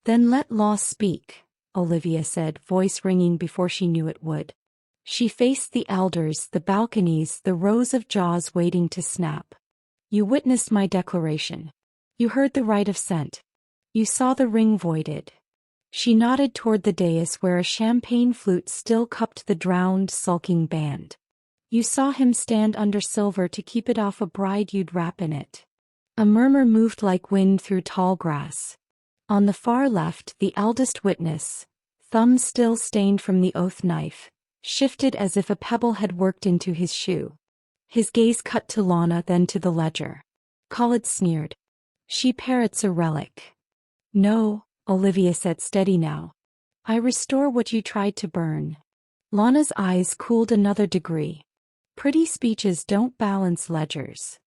"Then let law speak," Olivia said, voice ringing before she knew it would. She faced the elders, the balconies, the rows of jaws waiting to snap. "You witnessed my declaration. You heard the right of scent. You saw the ring voided." She nodded toward the dais where a champagne flute still cupped the drowned, sulking band. "You saw him stand under silver to keep it off a bride you'd wrap in it." A murmur moved like wind through tall grass. On the far left, the eldest witness, thumb still stained from the oath knife, shifted as if a pebble had worked into his shoe. His gaze cut to Lana, then to the ledger. Khalid sneered. "She parrots a relic." "No," Olivia said, steady now. "I restore what you tried to burn." Lana's eyes cooled another degree. "Pretty speeches don't balance ledgers."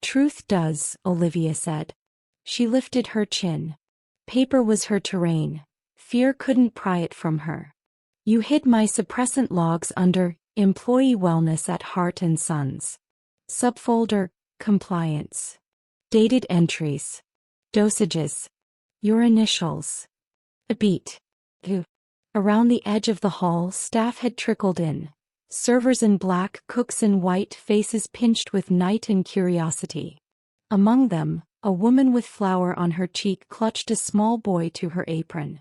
"Truth does," Olivia said. She lifted her chin. Paper was her terrain. Fear couldn't pry it from her. "You hid my suppressant logs under Employee Wellness at Hart and Sons. Subfolder, Compliance. Dated entries. Dosages. Your initials." A beat. Around the edge of the hall, staff had trickled in. Servers in black, cooks in white, faces pinched with night and curiosity. Among them, a woman with flour on her cheek clutched a small boy to her apron.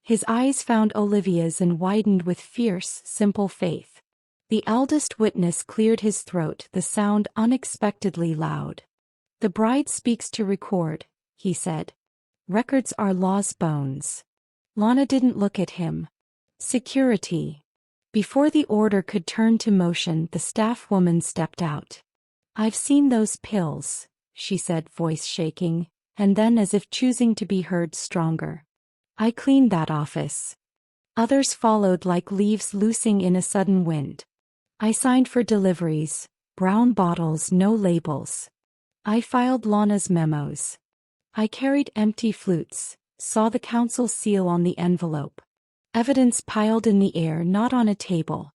His eyes found Olivia's and widened with fierce, simple faith. The eldest witness cleared his throat, the sound unexpectedly loud. "The bride speaks to record," he said. "Records are law's bones." Lana didn't look at him. "Security." Before the order could turn to motion, the staff woman stepped out. "I've seen those pills," she said, voice shaking, and then, as if choosing to be heard stronger, "I cleaned that office." Others followed like leaves loosing in a sudden wind. "I signed for deliveries, brown bottles, no labels. I filed Lana's memos. I carried empty flutes, saw the council seal on the envelope." Evidence piled in the air, not on a table.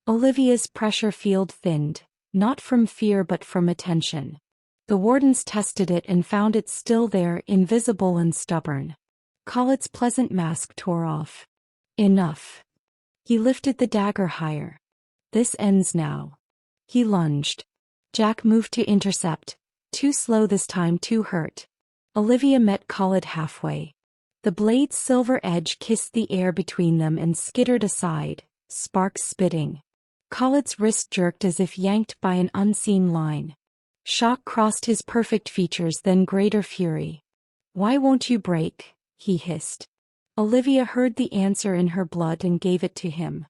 Olivia's pressure field thinned, not from fear but from attention. The wardens tested it and found it still there, invisible and stubborn. Khalid's pleasant mask tore off. "Enough." He lifted the dagger higher. "This ends now." He lunged. Jack moved to intercept, too slow this time, too hurt. Olivia met Khalid halfway. The blade's silver edge kissed the air between them and skittered aside, sparks spitting. Khalid's wrist jerked as if yanked by an unseen line. Shock crossed his perfect features, then greater fury. "Why won't you break?" he hissed. Olivia heard the answer in her blood and gave it to him.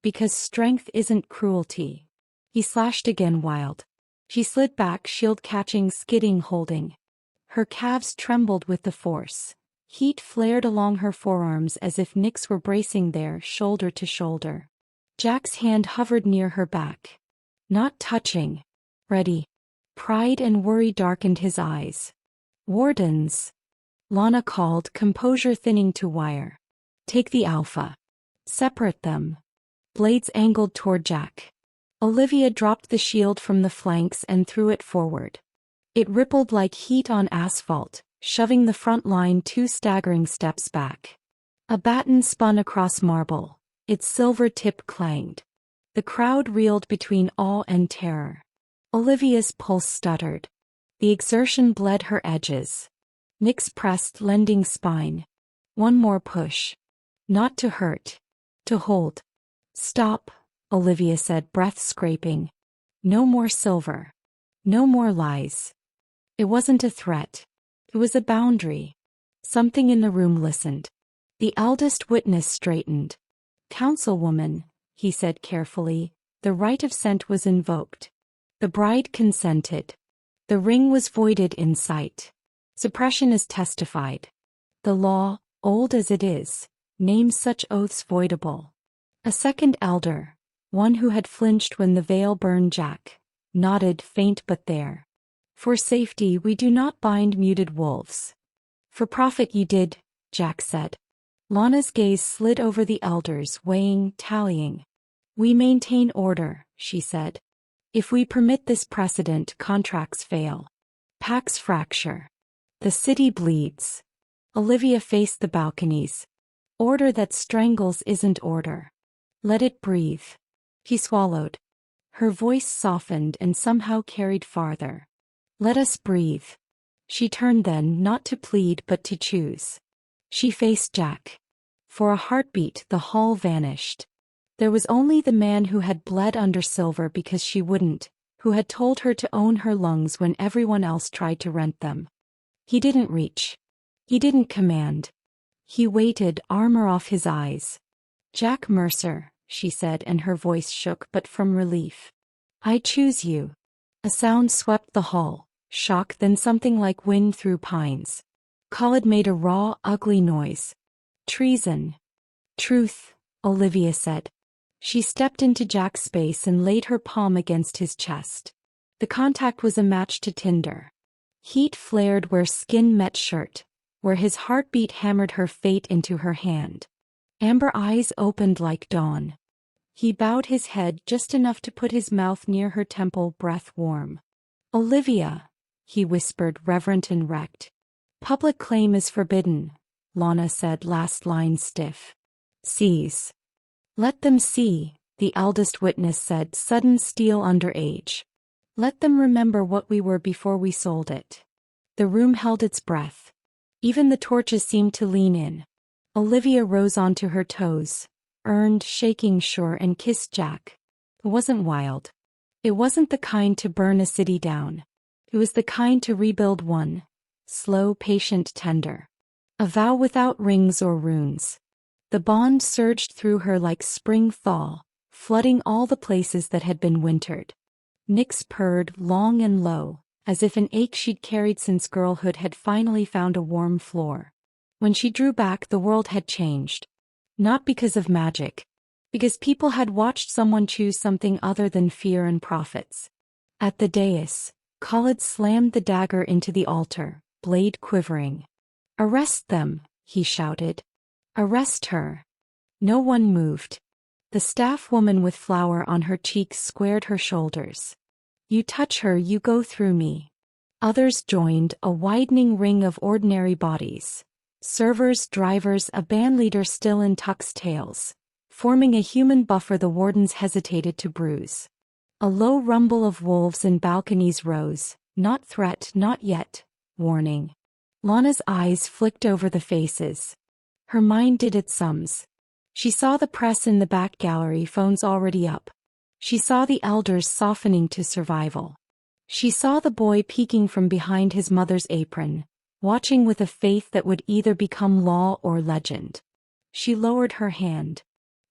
"Because strength isn't cruelty." He slashed again, wild. She slid back, shield catching, skidding, holding. Her calves trembled with the force. Heat flared along her forearms as if Nyx were bracing there, shoulder to shoulder. Jack's hand hovered near her back. Not touching. Ready. Pride and worry darkened his eyes. Wardens. Lana called, composure thinning to wire. Take the alpha. Separate them. Blades angled toward Jack. Olivia dropped the shield from the flanks and threw it forward. It rippled like heat on asphalt, shoving the front line 2 staggering steps back. A baton spun across marble. Its silver tip clanged. The crowd reeled between awe and terror. Olivia's pulse stuttered. The exertion bled her edges. Nyx pressed, lending spine. One more push. Not to hurt. To hold. Stop, Olivia said, breath scraping. No more silver. No more lies. It wasn't a threat. It was a boundary. Something in the room listened. The eldest witness straightened. Councilwoman, he said carefully, the right of scent was invoked. The bride consented. The ring was voided in sight. Suppression is testified. The law, old as it is, names such oaths voidable. A second elder, one who had flinched when the veil burned Jack, nodded, faint but there. For safety we do not bind muted wolves. For profit you did, Jack said. Lana's gaze slid over the elders, weighing, tallying. We maintain order, she said. If we permit this precedent, contracts fail. Pacts fracture. The city bleeds. Olivia faced the balconies. Order that strangles isn't order. Let it breathe. He swallowed. Her voice softened and somehow carried farther. Let us breathe. She turned then, not to plead but to choose. She faced Jack. For a heartbeat the hall vanished. There was only the man who had bled under silver because she wouldn't, who had told her to own her lungs when everyone else tried to rent them. He didn't reach. He didn't command. He waited, armor off his eyes. Jack Mercer, she said, and her voice shook but from relief. I choose you. A sound swept the hall, shock, then something like wind through pines. Khalid made a raw, ugly noise. Treason. Truth, Olivia said. She stepped into Jack's space and laid her palm against his chest. The contact was a match to tinder. Heat flared where skin met shirt, where his heartbeat hammered her fate into her hand. Amber eyes opened like dawn. He bowed his head just enough to put his mouth near her temple, breath warm. Olivia, he whispered, reverent and wrecked. Public claim is forbidden, Lana said, last line stiff. Seize. Let them see, the eldest witness said, sudden steel underage. Let them remember what we were before we sold it. The room held its breath. Even the torches seemed to lean in. Olivia rose onto her toes, earned, shaking sure, and kissed Jack. It wasn't wild. It wasn't the kind to burn a city down. It was the kind to rebuild one. Slow, patient, tender. A vow without rings or runes. The bond surged through her like spring thaw, flooding all the places that had been wintered. Nyx purred, long and low, as if an ache she'd carried since girlhood had finally found a warm floor. When she drew back, the world had changed. Not because of magic. Because people had watched someone choose something other than fear and profits. At the dais, Khalid slammed the dagger into the altar, blade quivering. Arrest them, he shouted. Arrest her. No one moved. The staff woman with flour on her cheeks squared her shoulders. You touch her, you go through me. Others joined, a widening ring of ordinary bodies. Servers, drivers, a bandleader still in tuck's tails. Forming a human buffer the wardens hesitated to bruise. A low rumble of wolves in balconies rose, not threat, not yet, warning. Lana's eyes flicked over the faces. Her mind did its sums. She saw the press in the back gallery, phones already up. She saw the elders softening to survival. She saw the boy peeking from behind his mother's apron, watching with a faith that would either become law or legend. She lowered her hand.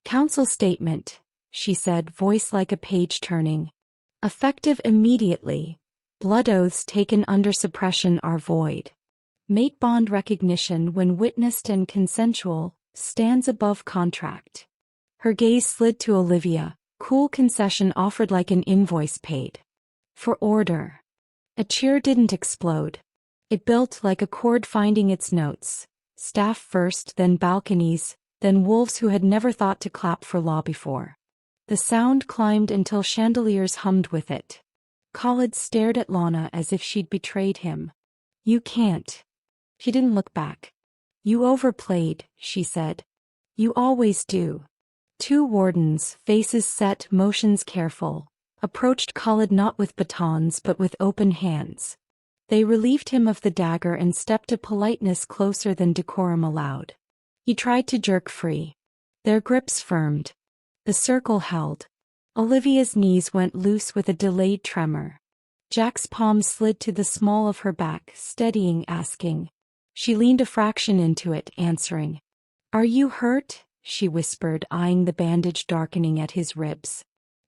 Council statement, she said, voice like a page turning. Effective immediately. Blood oaths taken under suppression are void. Mate bond recognition when witnessed and consensual stands above contract. Her gaze slid to Olivia, cool concession offered like an invoice paid. For order. A cheer didn't explode. It built like a chord finding its notes. Staff first, then balconies, then wolves who had never thought to clap for law before. The sound climbed until chandeliers hummed with it. Khalid stared at Lana as if she'd betrayed him. You can't. She didn't look back. You overplayed, she said. You always do. Two wardens, faces set, motions careful, approached Khalid not with batons but with open hands. They relieved him of the dagger and stepped a politeness closer than decorum allowed. He tried to jerk free. Their grips firmed. The circle held. Olivia's knees went loose with a delayed tremor. Jack's palm slid to the small of her back, steadying, asking. She leaned a fraction into it, answering. Are you hurt? She whispered, eyeing the bandage darkening at his ribs.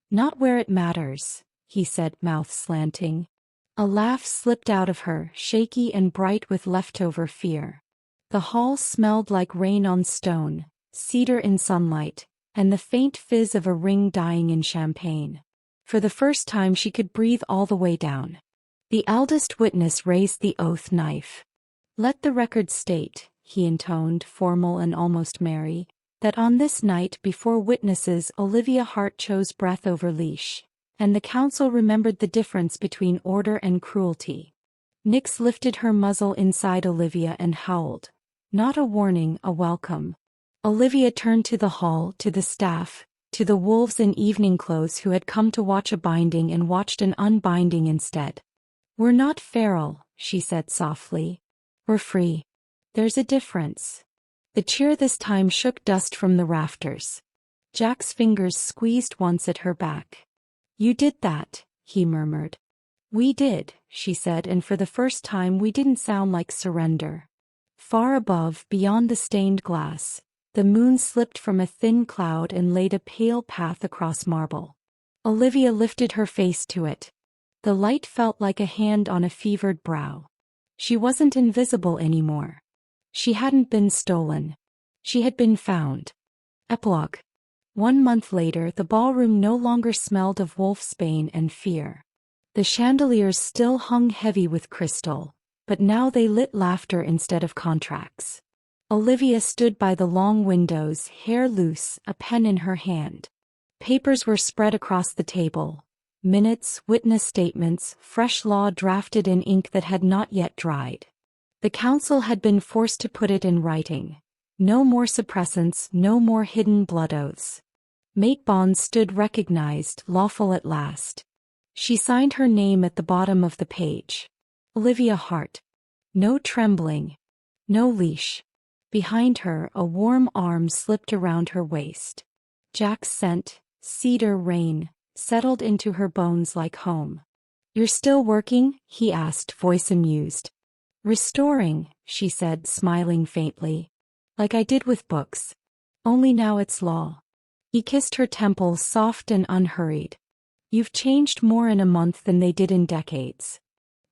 Not where it matters, he said, mouth slanting. A laugh slipped out of her, shaky and bright with leftover fear. The hall smelled like rain on stone, cedar in sunlight, and the faint fizz of a ring dying in champagne. For the first time she could breathe all the way down. The eldest witness raised the oath knife. Let the record state, he intoned, formal and almost merry, that on this night before witnesses Olivia Hart chose breath over leash, and the council remembered the difference between order and cruelty. Nyx lifted her muzzle inside Olivia and howled. Not a warning, a welcome. Olivia turned to the hall, to the staff, to the wolves in evening clothes who had come to watch a binding and watched an unbinding instead. We're not feral, she said softly. We're free. There's a difference. The cheer this time shook dust from the rafters. Jack's fingers squeezed once at her back. You did that, he murmured. We did, she said, and for the first time we didn't sound like surrender. Far above, beyond the stained glass, the moon slipped from a thin cloud and laid a pale path across marble. Olivia lifted her face to it. The light felt like a hand on a fevered brow. She wasn't invisible anymore. She hadn't been stolen. She had been found. Epilogue. 1 month later, the ballroom no longer smelled of wolfsbane and fear. The chandeliers still hung heavy with crystal, but now they lit laughter instead of contracts. Olivia stood by the long windows, hair loose, a pen in her hand. Papers were spread across the table. Minutes, witness statements, fresh law drafted in ink that had not yet dried. The council had been forced to put it in writing. No more suppressants, no more hidden blood oaths. Mate bonds stood recognized, lawful at last. She signed her name at the bottom of the page. Olivia Hart. No trembling. No leash. Behind her, a warm arm slipped around her waist. Jack's scent, cedar rain, settled into her bones like home. You're still working? He asked, voice amused. Restoring, she said, smiling faintly. Like I did with books. Only now it's law. He kissed her temples, soft and unhurried. You've changed more in a month than they did in decades.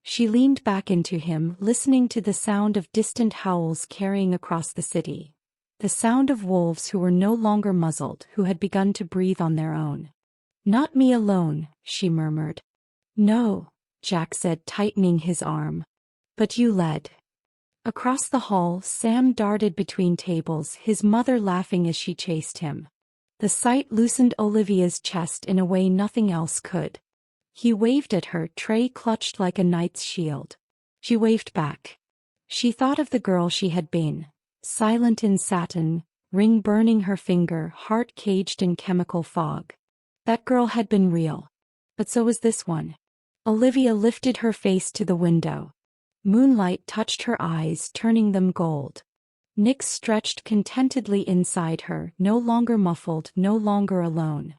She leaned back into him, listening to the sound of distant howls carrying across the city. The sound of wolves who were no longer muzzled, who had begun to breathe on their own. Not me alone, she murmured. No, Jack said, tightening his arm. But you led. Across the hall, Sam darted between tables, his mother laughing as she chased him. The sight loosened Olivia's chest in a way nothing else could. He waved at her, tray clutched like a knight's shield. She waved back. She thought of the girl she had been, silent in satin, ring burning her finger, heart caged in chemical fog. That girl had been real. But so was this one. Olivia lifted her face to the window. Moonlight touched her eyes, turning them gold. Nyx stretched contentedly inside her, no longer muffled, no longer alone.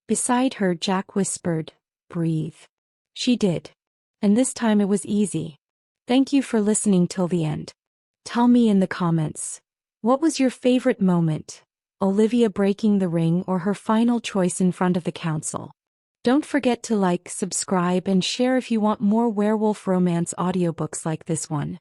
Beside her, Jack whispered, breathe. She did. And this time it was easy. Thank you for listening till the end. Tell me in the comments, what was your favorite moment? Olivia breaking the ring or her final choice in front of the council? Don't forget to like, subscribe, and share if you want more werewolf romance audiobooks like this one.